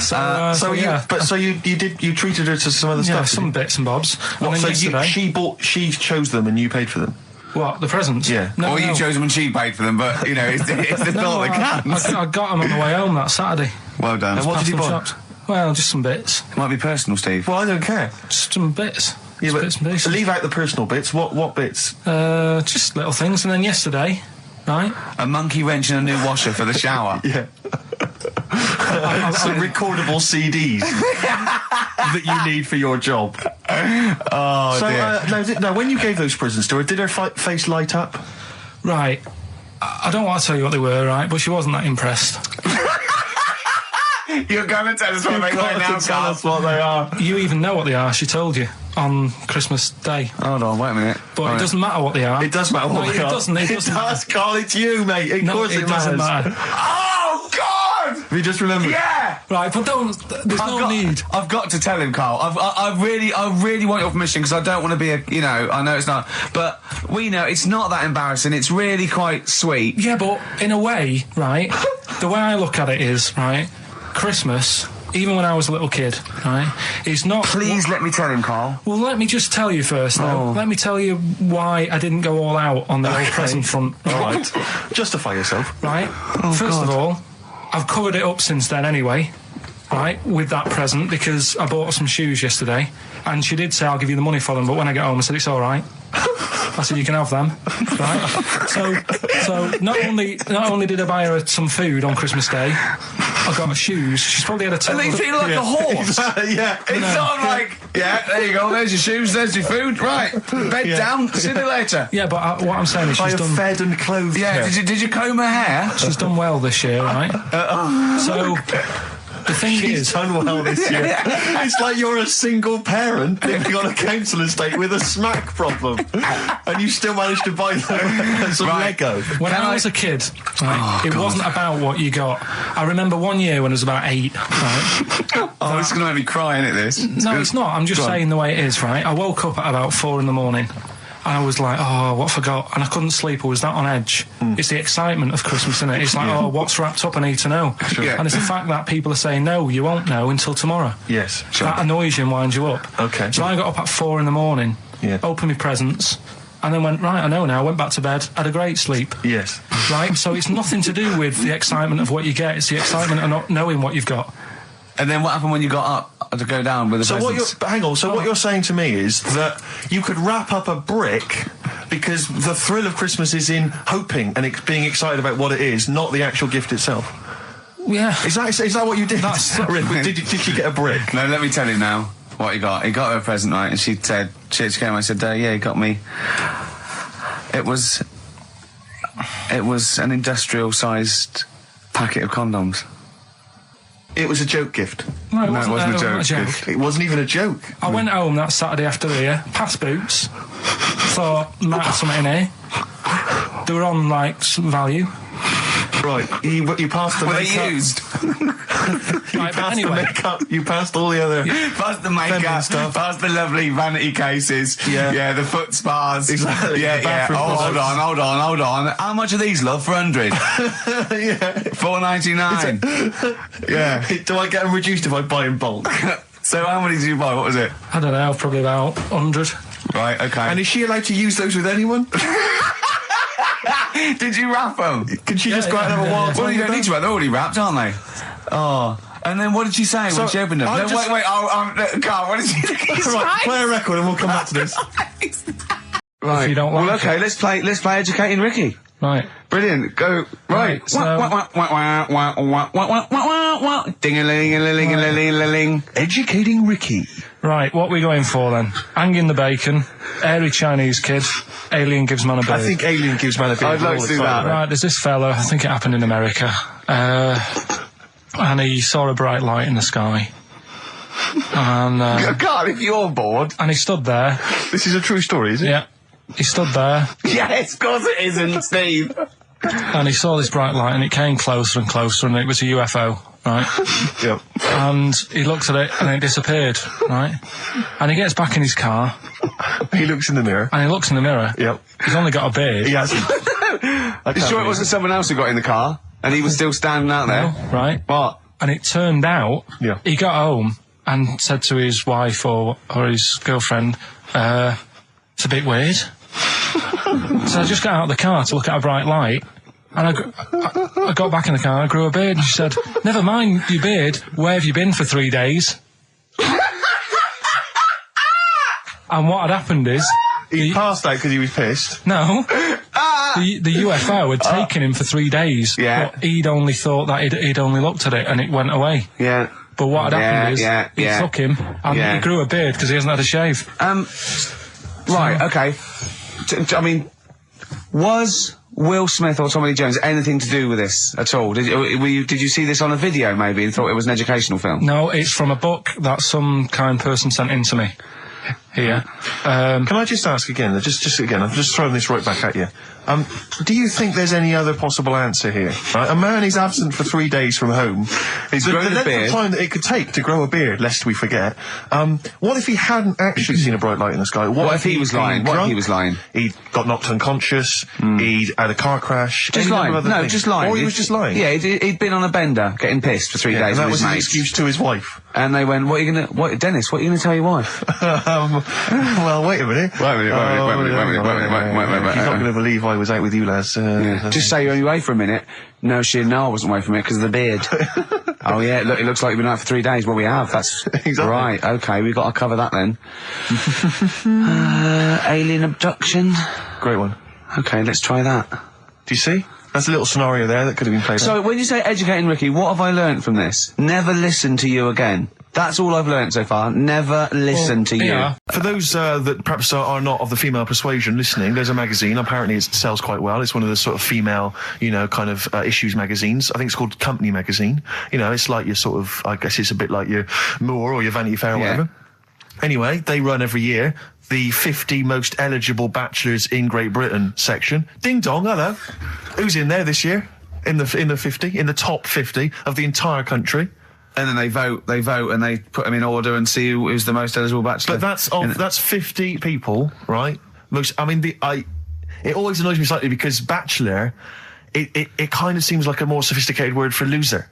So you treated her to some other Yeah, stuff? some bits and bobs. And then So yesterday, she chose them and you paid for them? what, the presents? Yeah. No, Or you chose them and she paid for them, but, you know, it's the thought that counts. I got them on the way home that Saturday. Well done. And what Past did you some buy? shops. Well, just some bits. It might be personal, Steve. Well, I don't care. Just some bits. Yeah, Just but bits and pieces. leave out the personal bits. What bits? Just little things. And then yesterday, right? A monkey wrench and a new washer for the shower. Yeah. Some recordable CDs that you need for your job. Oh, So, dear. now, when you gave those presents to her, did her face light up? Right. I don't want to tell you what they were, right? But she wasn't that impressed. You're going to tell us what they were now, Tell Karl. us what they are. You even know what they are. She told you on Christmas Day. Hold on, wait a minute. But Right. it doesn't matter what they are. It does matter what No, they it are. doesn't. It It doesn't. does, Karl. It's you, mate. Of No, course it doesn't matters. matter. Oh, God! Have you just remembered? Yeah! Right, but don't. There's no need. I've got to tell him, Karl. I really want your permission because I don't want to be I know it's not, but we know it's not that embarrassing. It's really quite sweet. Yeah, but in a way, right? The way I look at it is, right? Christmas, even when I was a little kid, right? Is not. Please let me tell him, Karl. Well, let me just tell you first, though. Let me tell you why I didn't go all out on the old present front. All right. Justify yourself. Right? First of all, I've covered it up since then anyway, right, with that present, because I bought her some shoes yesterday, and she did say, I'll give you the money for them, but when I get home, I said, it's all right. I said, you can have them, right? So not only did I buy her some food on Christmas Day, I got her shoes. She's probably had a And total... they feel like a horse. Yeah. It's sort of like, yeah, there you go, there's your shoes, there's your food, right, bed down, see you later. Yeah, but what I'm saying is I she's have done... fed and clothed Yeah, her. did you comb her hair? She's done well this year, right? So, the thing She's is... done well this year. It's like you're a single parent living on a council estate with a smack problem, and you still managed to buy them some Lego. When I was a kid, right, it wasn't about what you got. I remember one year when I was about 8, right? Oh, it's going to make me cry, isn't it, this? No, it's not. I'm just Go on. saying the way it is, right? I woke up at about 4 in the morning. And I was like, oh, what I forgot? And I couldn't sleep. I was that on edge. It's the excitement of Christmas, isn't it? It's like, oh, what's wrapped up? I need to know. Yeah. And it's the fact that people are saying, no, you won't know until tomorrow. Yes. That annoys you and winds you up. Okay. So I got up at 4 in the morning, Yeah. opened my presents, and then went, right, I know now, went back to bed, had a great sleep. Yes. Right? So it's nothing to do with the excitement of what you get. It's the excitement of not knowing what you've got. And then what happened when you got up to go down with the So presents? what you're saying to me is that you could wrap up a brick because the thrill of Christmas is in hoping and being excited about what it is, not the actual gift itself. Yeah. Is that what you did? That's- did she get a brick? No, let me tell you now what he got. He got her a present, right? And she said, she came and said, yeah, he got me. It was It was an industrial-sized packet of condoms. It was a joke gift. No, it No, it wasn't a wasn't joke. gift. It wasn't even a joke. I went home that Saturday after here, past Boots, thought, might have something in here. They were on, like, some value. Right, you passed the Were they makeup. used? Right, but Passed the anyway, makeup. You passed all the other. Past the feminine makeup, stuff. past the lovely vanity cases. Yeah. The foot spas. Exactly, Yeah, the yeah. bathroom Oh, products. hold on. How much are these, love, for 100? Yeah. $4.99. Yeah. Do I get them reduced if I buy in bulk? So how many did you buy? What was it? I don't know, probably about 100. Right, okay. And is she allowed to use those with anyone? Did you wrap them? Can she just go out and have a wild time? Well, you don't with need to them? wrap. They're already wrapped, aren't they? Oh. And then what did she say So, when she opened them? I No, just- wait. Carl, what did she say? Right, play a record and we'll come back to this. Right. If you don't well, like okay, let's play Educating Ricky. Right. Brilliant. Go. Right. so- Ding-a-ling-a-ling-a-ling. Educating Ricky. Right, what are we going for then? Hanging the bacon, airy Chinese kid, alien gives man a bird. I think Alien gives man a bit. I'd like to do that. Right, there's this fella, I think it happened in America, and he saw a bright light in the sky. And, Carl, if you're bored. and he stood there. This is a true story, is it? Yeah. He stood there, Yes, of course it isn't, Steve. and he saw this bright light, and it came closer and closer, and it was a UFO, right? Yep. And he looked at it, and it disappeared, right? And he gets back in his car, He looks in the mirror. and he looks in the mirror. Yep. He's only got a beard. He has. You sure it wasn't someone else who got in the car? And he was still standing out there? Right? What? And it turned out, Yeah. he got home and said to his wife or his girlfriend, it's a bit weird. So I just got out of the car to look at a bright light, and I got back in the car, I grew a beard, and she said, never mind your beard, where have you been for 3 days? And what had happened is, He passed out because he was pissed. no, the UFO had taken him for 3 days, Yeah. but he'd only thought that he'd only looked at it and it went away. Yeah. But what had happened is, he yeah. took him, and Yeah. he grew a beard because he hasn't had a shave. Right, okay. I mean, was Will Smith or Tommy Lee Jones anything to do with this at all? Did you see this on a video maybe and thought it was an educational film? No, it's from a book that some kind person sent in to me. Here. Can I just ask again, just again, I'm just throwing this right back at you. Do you think there's any other possible answer here? Right? A man is absent for 3 days from home. He's the grown a length beard. of time that it could take to grow a beard, lest we forget. What if he hadn't actually seen a bright light in the sky? What if he was he'd been lying? What if drunk? he was lying? He got knocked unconscious. He'd had a car crash. Just any lying. number of other No, things. just lying. Or he was just lying. Yeah, he'd been on a bender, getting pissed for 3 Yeah, days and that with was his his mates. excuse to his wife. And they went, Dennis, what are you going to tell your wife? Well, wait a minute. Wait a minute. You're not going to believe I was out with you, lads. Just say you're only away for a minute. No, she didn't know I wasn't away from it because of the beard. Oh yeah, look, it looks like you've been out for 3 days. Well, we have. That's Exactly. right. Okay, we've got to cover that then. Alien abduction. Great one. Okay, let's try that. Do you see? That's a little scenario there that could have been played out. So when you say educating Ricky, what have I learnt from this? Never listen to you again. That's all I've learnt so far. Never listen to you. Yeah. For those that perhaps are not of the female persuasion listening, there's a magazine. Apparently it sells quite well. It's one of the sort of female, kind of issues magazines. I think it's called Company Magazine. It's like your sort of, I guess it's a bit like your Moore or your Vanity Fair or Yeah. whatever. Anyway, they run every year the 50 most eligible bachelors in Great Britain section. Ding dong, hello. Who's in there this year? In the 50, in the top 50 of the entire country. And then they vote, and they put them in order and see who's the most eligible bachelor. But that's 50 people, right? It always annoys me slightly because bachelor, it kind of seems like a more sophisticated word for loser.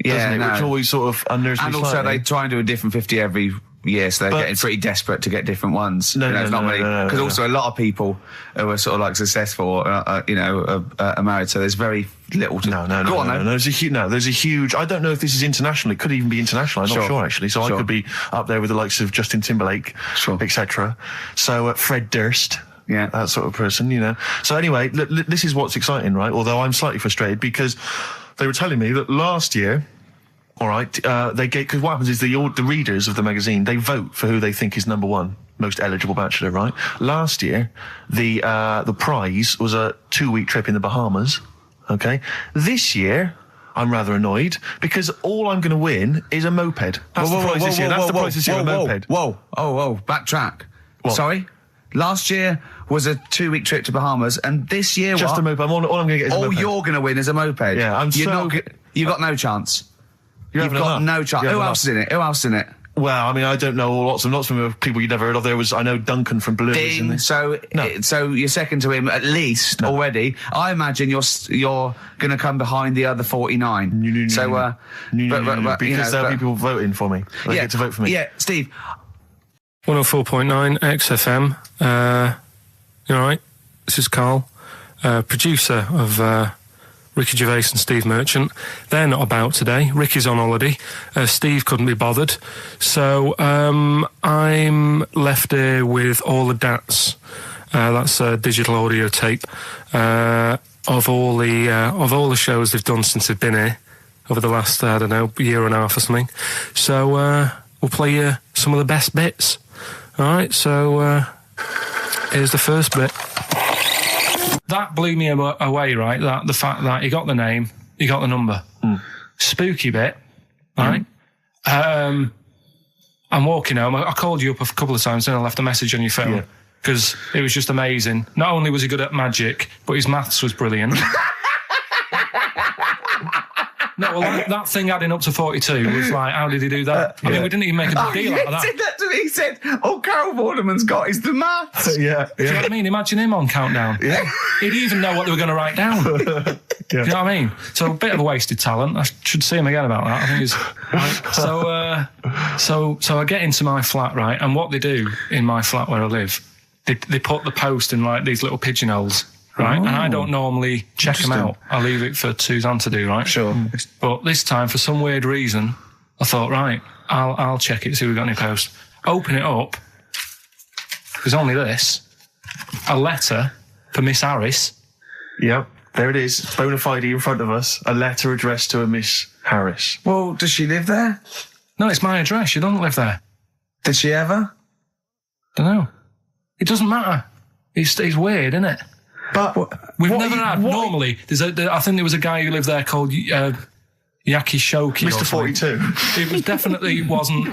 Doesn't it? Which always sort of unnerves me And also slightly. they try and do a different 50 every year, so they're getting pretty desperate to get different ones. No, there's not many. no, Because no. also a lot of people who are sort of like successful, are married, so there's very little to... No. Go on, then. There's a huge. I don't know if this is international. It could even be international. I'm not Sure. sure actually. So I Sure. could be up there with the likes of Justin Timberlake, Sure. etc. So Fred Durst. Yeah. That sort of person, So anyway, this is what's exciting, right? Although I'm slightly frustrated because they were telling me that last year all right, because what happens is the readers of the magazine, they vote for who they think is number one, most eligible bachelor, right? Last year, the prize was a 2-week trip in the Bahamas, okay? This year, I'm rather annoyed, because all I'm going to win is a moped. That's the prize this year. That's the prize this year, a moped. Whoa, backtrack. What? Sorry? Last year was a 2-week trip to Bahamas, and this year Just a moped. All I'm going to get is a moped. All you're going to win is a moped. Yeah, You've got no chance. You've got no chance. Who else is in it? Who else is in it? Well, I mean, I don't know lots of people you'd never heard of. I know Duncan from Blue. Ding. So you're second to him at least already. I imagine you're going to come behind the other 49. No. Because there'll be people voting for me. They get to vote for me. Yeah, Steve. 104.9 XFM. You all right? This is Karl, producer of Ricky Gervais and Steve Merchant. They're not about today. Ricky's on holiday. Steve couldn't be bothered. So I'm left here with all the DATs. That's a digital audio tape of all the shows they've done since they've been here over the last, I don't know, year and a half or something. So we'll play you some of the best bits. All right, so here's the first bit. That blew me away, right? The fact that he got the name, he got the number. Spooky bit, right? I'm walking home. I called you up a couple of times, then I left a message on your phone because it was just amazing. Not only was he good at magic, but his maths was brilliant. No, well, that thing adding up to 42 was like, how did he do that? I mean, we didn't even make a big deal out of that. He said that to me. He said, all Karl Vorderman's got is the maths. Do you know what I mean? Imagine him on Countdown. Yeah. He'd even know what they were going to write down. Do you know what I mean? So a bit of a wasted talent. I should see him again about that. I think he's... Right. So I get into my flat, right, and what they do in my flat where I live, they put the post in like these little pigeonholes. Right, and I don't normally check them out. I leave it for Suzanne to do, right? Sure. But this time, for some weird reason, I thought, right, I'll check it, see if we've got any post. Open it up. There's only this. A letter for Miss Harris. Yep, there it is. Bona fide in front of us. A letter addressed to a Miss Harris. Well, does she live there? No, it's my address. She doesn't live there. Did she ever? Don't know. It doesn't matter. It's weird, isn't it? But we've never had. Normally, I think there was a guy who lived there called Yaki Shoki. Mr. 42. It definitely wasn't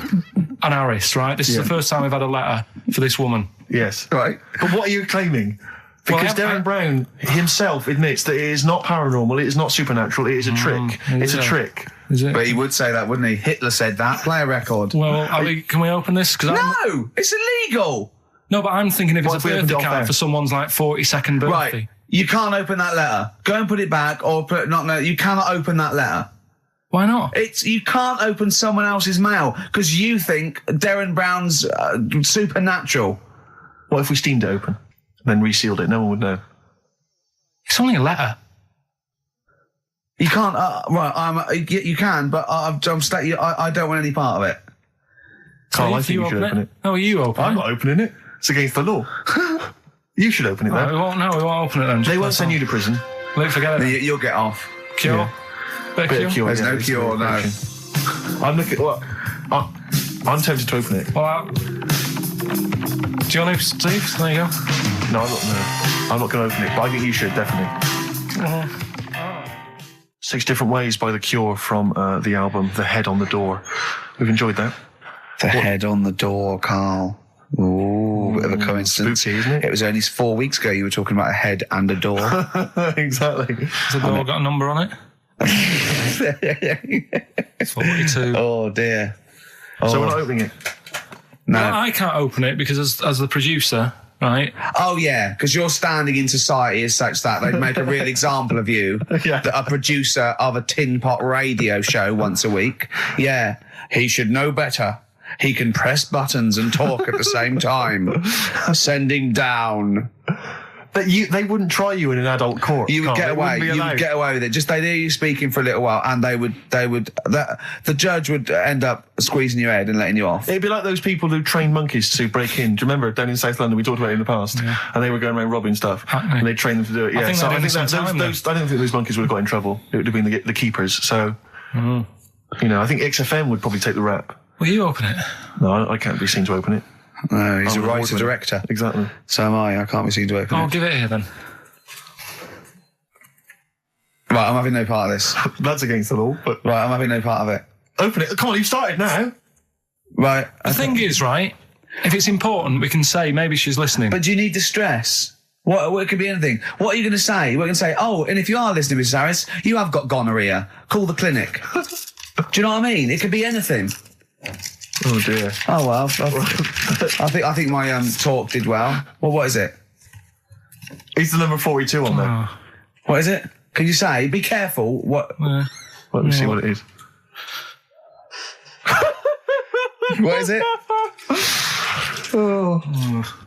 an Harris, right? This is the first time we've had a letter for this woman. Yes. Right. But what are you claiming? Because Darren Brown himself admits that it is not paranormal, it is not supernatural, it is a trick. It's a trick. Is it? But he would say that, wouldn't he? Hitler said that. Play a record. Well, can we open this? No! It's illegal! No, but I'm thinking if it's a birthday card for someone's like 42nd birthday. Right. You can't open that letter. Go and put it back, or you cannot open that letter. Why not? You can't open someone else's mail because you think Darren Brown's supernatural. What if we steamed it open, then resealed it? No one would know. It's only a letter. You can't. You can, but I don't want any part of it. Karl, I think you should open it. Oh, you open it? I'm not opening it. It's against the law. You should open it then. We won't open it then. They won't send you to prison. Forget it. You'll get off. Cure? Yeah. Bit of cure. There's no cure, no. I'm tempted to open it. Well, do you want to, Steve? There you go. No, I'm not going to open it, but I think you should, definitely. 6 Different Ways by The Cure from the album The Head on the Door. We've enjoyed that. The head on the door, Karl. Ooh, bit of a coincidence. Spooky, isn't it? It was only 4 weeks ago you were talking about a head and a door. Exactly. Has the door got a number on it? 42. Oh, dear. So we're not opening it? No. Well, I can't open it because as the producer, right? Oh, yeah, because your standing in society is such that they'd make a real example of you. Yeah. A producer of a tin pot radio show once a week. Yeah, he should know better. He can press buttons and talk at the same time. Sending down. But they wouldn't try you in an adult court. You would get away. You would get away with it. Just they'd hear you speaking for a little while, and the judge would end up squeezing your head and letting you off. It'd be like those people who train monkeys to break in. Do you remember down in South London? We talked about it in the past, and they were going around robbing stuff, and they trained them to do it. Yeah, I don't think those monkeys would have got in trouble. It would have been the keepers. So. You know, I think XFM would probably take the rap. Will you open it? No, I can't be seen to open it. No, he's I'm a an writer award-winner. director. Exactly. So am I. I can't be seen to open I'll it. give it here then. Right, I'm having no part of this. That's against the law, but... Right, I'm having no part of it. Open it. Come on, you've started now. Right. The thing is, right, if it's important, we can say maybe she's listening. But do you need the stress? What it could be anything. What are you going to say? We're going to say, oh, and if you are listening, Mrs. Harris, you have got gonorrhea. Call the clinic. Do you know what I mean? It could be anything. Oh, dear. Oh, well. I think my talk did well. Well, what is it? Is the number 42 on there? Oh. What is it? Can you say? Be careful. What? Let me see what it is. What is it?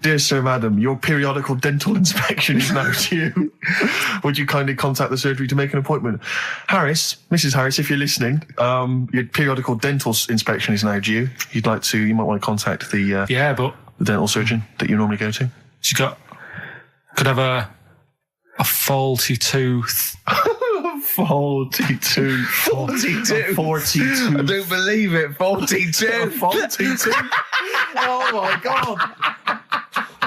Dear Sir, Madam, your periodical dental inspection is now due. Would you kindly contact the surgery to make an appointment? Harris, Mrs. Harris, if you're listening, your periodical dental inspection is now due. You might want to contact the the dental surgeon that you normally go to. She could have a faulty tooth. 42. 42. 42. I don't believe it. 42. 42. Oh my God.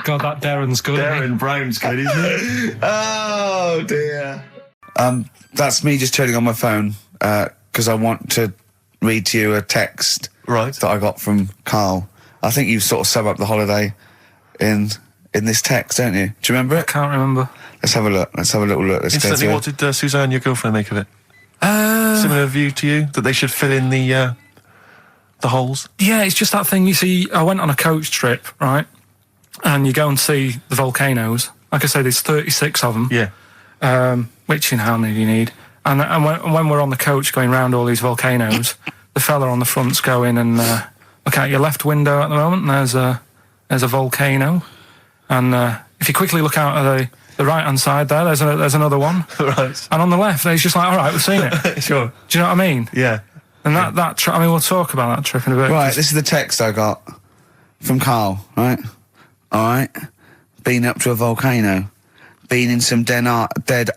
God, that Darren's good. isn't he? Darren Brown's good, isn't it? Oh dear. That's me just turning on my phone because I want to read to you a text Right. that I got from Karl. I think you sort of sum up the holiday in this text, don't you? Do you remember it? Can't remember. Let's have a look. Let's have a little look. Let's go Instantly, through what it. did Suzanne, your girlfriend, make of it? Similar view to you? That they should fill in the holes? Yeah, it's just that thing. You see, I went on a coach trip, right? And you go and see the volcanoes. Like I say, there's 36 of them. Yeah. Which, you know, how many do you need? And when we're on the coach going round all these volcanoes, the fella on the front's going and look out your left window at the moment, and there's a volcano. And if you quickly look out of the right-hand side there's another one. Right. And on the left, he's just like, all right, we've seen it. Sure. Do you know what I mean? Yeah. And that trip, I mean, we'll talk about that trip in a bit. Right, this is the text I got from Karl, right? All right. Been up to a volcano. Been in some dead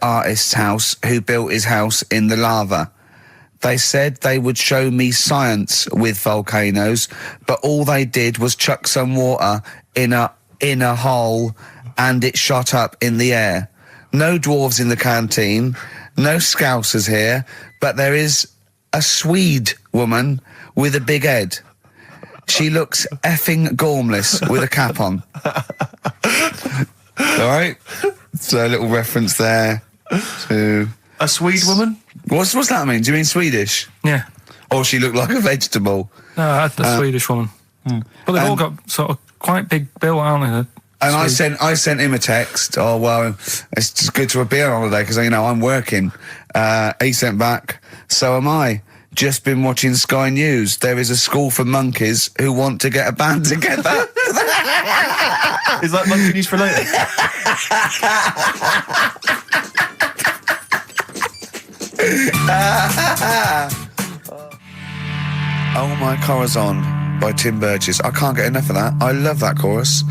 artist's house who built his house in the lava. They said they would show me science with volcanoes, but all they did was chuck some water in a hole and it shot up in the air. No dwarves in the canteen, no scousers here, but there is a Swede woman with a big head. She looks effing gormless with a cap on. All right? So a little reference there to... A Swede woman? What's that mean? Do you mean Swedish? Yeah. Or she looked like a vegetable? No, the Swedish woman. But they've all got sort of quite big bill, aren't they? And I sent him a text. Oh, well, it's just good to be on holiday because, you know, I'm working. He sent back, so am I. Just been watching Sky News. There is a school for monkeys who want to get a band together. Is that monkey news for later? Oh My Corazon by Tim Burgess. I can't get enough of that. I love that chorus.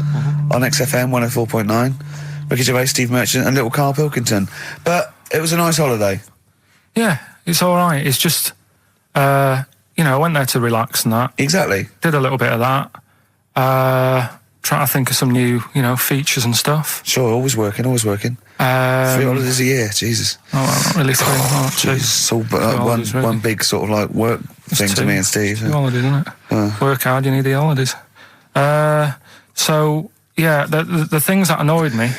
On XFM 104.9. Ricky Gervais, Steve Merchant and little Karl Pilkington. But it was a nice holiday. Yeah, it's all right. It's just, you know, I went there to relax and that. Exactly. Did a little bit of that. Trying to think of some new, you know, features and stuff. Sure, always working. 3 holidays a year, Jesus. Oh, well, not really 3. Two. It's all holidays, really. one big sort of like work thing to me and Steve. 2 holidays, isn't it? Work hard, you need the holidays. So, yeah, the things that annoyed me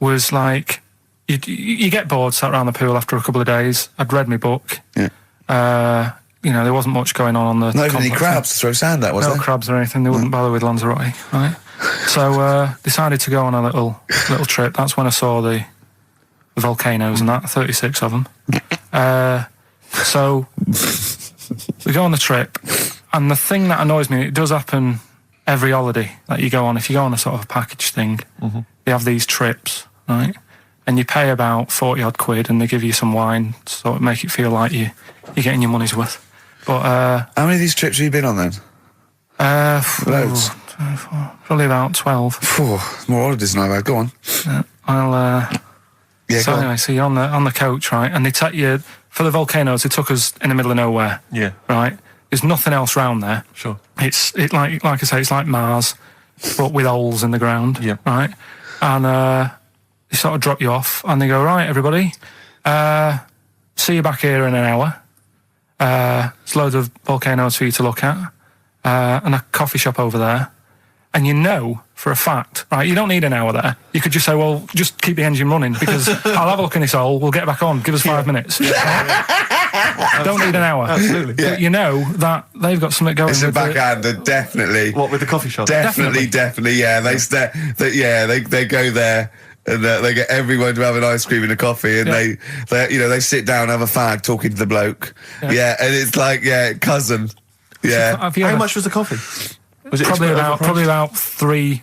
was like, you get bored sat around the pool after a couple of days. I'd read my book. Yeah. You know, there wasn't much going on the Not even any complex. crabs to throw sand at, was No there? crabs or anything. They wouldn't bother with Lanzarote, right? So decided to go on a little trip. That's when I saw the volcanoes and that, 36 of them. So we go on the trip, and the thing that annoys me, it does happen every holiday that you go on. If you go on a sort of a package thing, they have these trips, right? And you pay about 40 odd quid, and they give you some wine, to sort of make it feel like you're getting your money's worth. But how many of these trips have you been on then? Loads. Probably about 12. More holidays than I've had. Go on. I'll Yeah, So go on. anyway, so you're on the coach, right? And they take you for the volcanoes. They took us in the middle of nowhere. Yeah. Right. There's nothing else round there. Sure. It's like I say, it's like Mars, but with holes in the ground. Yeah. Right. And they sort of drop you off, and they go, right, everybody, see you back here in an hour. There's loads of volcanoes for you to look at, and a coffee shop over there. And you know for a fact, right, you don't need an hour there. You could just say, well, just keep the engine running because I'll have a look in this hole, we'll get back on, give us 5 minutes. Don't need an hour. Absolutely. But you know that they've got something going It's a with the- backhander, definitely. What, with the coffee shop? Definitely, yeah. They go there and they get everyone to have an ice cream and a coffee, and they sit down, have a fag, talking to the bloke. Yeah, and it's like cousin. Yeah. Have you How ever- much was the coffee? Was it Probably overpriced? about €3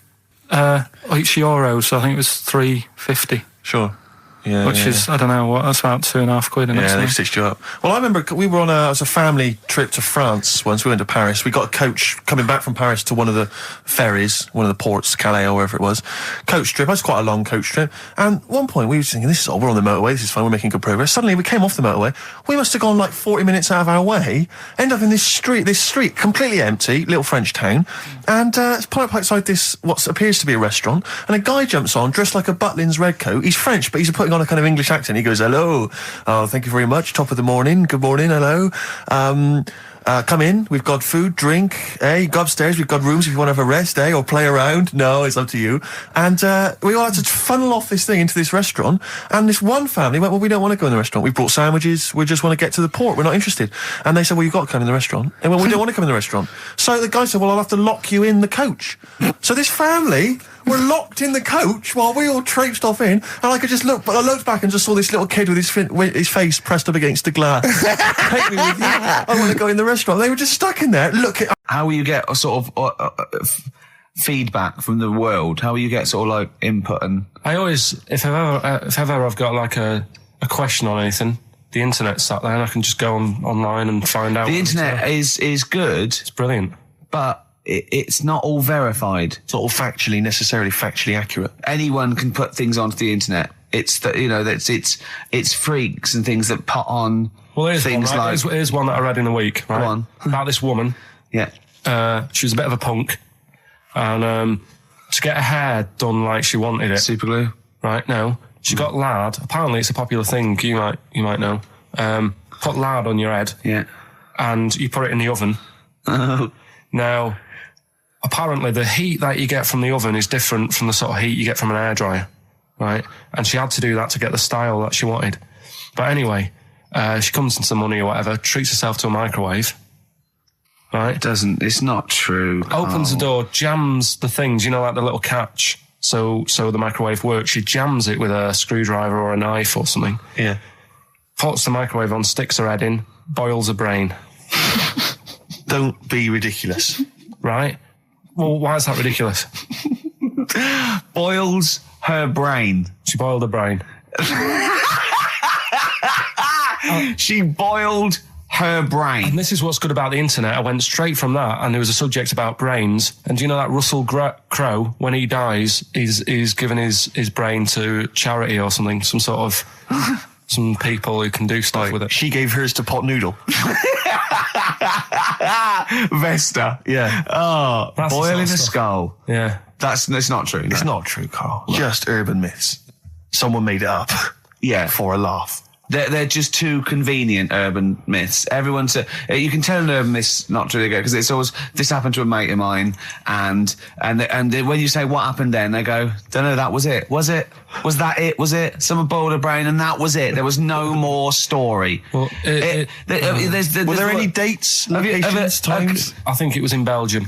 euros. So I think it was $3.50. Sure. Yeah. Which is, I don't know, what, that's about £2.50. And Yeah, they've stitched you up. Well, I remember we were on it was a family trip to France once. We went to Paris. We got a coach coming back from Paris to one of the ferries, one of the ports, Calais or wherever it was. Coach trip. It was quite a long coach trip. And at one point we were thinking, this is all, we're on the motorway, this is fine, we're making good progress. Suddenly we came off the motorway. We must have gone like 40 minutes out of our way, end up in this street completely empty, little French town. And it's pulled up outside this, what appears to be a restaurant. And a guy jumps on, dressed like a Butlins redcoat. He's French, but he's putting on a kind of English accent. He goes, hello, oh, thank you very much, top of the morning, good morning, hello. Come in, we've got food, drink, go upstairs, we've got rooms if you want to have a rest, or play around. No, it's up to you. And we all had to funnel off this thing into this restaurant, and this one family went, well, we don't want to go in the restaurant. We brought sandwiches, we just want to get to the port, we're not interested. And they said, well, you've got to come in the restaurant. And well, we don't want to come in the restaurant. So the guy said, well, I'll have to lock you in the coach. So this family were locked in the coach while we all traipsed off in, and I could just look, but I looked back and just saw this little kid with his face pressed up against the glass. Take me with you. I want to go in the restaurant. They were just stuck in there. How will you get a sort of feedback from the world? How will you get sort of like input and... I always, if ever I've got like a question on anything, the internet's sat there and I can just go online and find out. The internet is good, It's brilliant. but it's not all verified. It's not all necessarily factually accurate. Anyone can put things onto the internet. It's it's freaks and things that put on things one, right? Here's one that I read in a week, right? Go on. About this woman. Yeah. She was a bit of a punk, and to get her hair done like she wanted it. Super glue. Right now, she got lard. Apparently, it's a popular thing. You might know. Put lard on your head. Yeah. And you put it in the oven. Oh. Now, apparently, the heat that you get from the oven is different from the sort of heat you get from an hairdryer, right? And she had to do that to get the style that she wanted. But anyway, she comes into the money or whatever, treats herself to a microwave, right? It's not true. Opens the door, jams the things, like the little catch, so the microwave works. She jams it with a screwdriver or a knife or something. Yeah. Puts the microwave on, sticks her head in, boils her brain. Don't be ridiculous. Right? Well, why is that ridiculous? Boils her brain. She boiled her brain. She boiled her brain. And this is what's good about the internet. I went straight from that, and there was a subject about brains. And do you know that Russell Crowe, when he dies, he's given his brain to charity or something, some sort of some people who can do stuff with it. She gave hers to Pot Noodle. Vesta. Yeah. Oh, That's the boiling sort a of stuff. skull. Yeah. It's not true. It's not true, Karl. Just urban myths. Someone made it up. Yeah. For a laugh. They're just too convenient urban myths. Everyone's you can tell an urban myth's not true because it's always this happened to a mate of mine, and when you say what happened then, they go, don't know, that was it. Was it? Was that it? Was it? Someone boiled a brain and that was it. There was no more story. Well, Were there any dates, locations, times? I think it was in Belgium.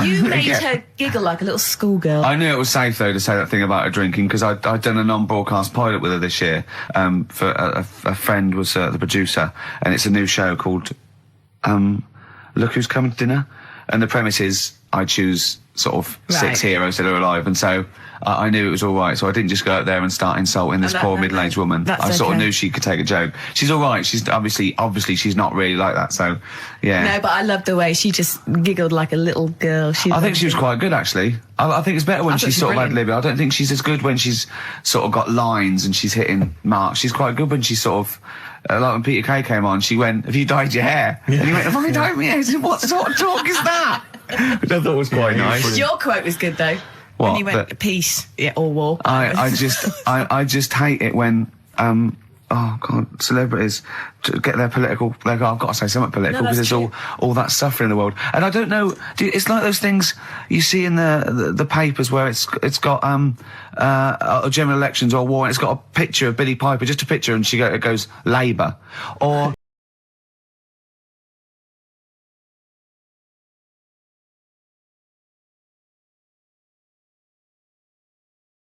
You made her giggle like a little schoolgirl. I knew it was safe though to say that thing about her drinking because I'd done a non-broadcast pilot with her this year. For a friend was the producer, and it's a new show called Look Who's Coming to Dinner. And the premise is I choose sort of Right. 6 heroes that are alive, and so I knew it was all right. So I didn't just go out there and start insulting this poor middle-aged woman. That's I sort of okay. knew she could take a joke. She's all right. She's obviously she's not really like that. So yeah. No, but I love the way she just giggled like a little girl. I think she was quite good, actually. I think it's better when I thought she's she sort of brilliant. ad-libbing. I don't think she's as good when she's sort of got lines and she's hitting marks. She's quite good when she's sort of... like when Peter Kay came on, she went, "Have you dyed your hair?" And he went, "Have I dyed my hair?" I said, "What sort of talk is that?" Which I thought was quite nice. Your quote was good though. What? When you went, That- peace, or war. I just hate it when oh god, celebrities to get their political. I've got to say something political No, because that's there's all that suffering in the world, and I don't know. It's like those things you see in the papers where it's got general elections or war, and it's got a picture of Billie Piper, just a picture, and it goes Labour, or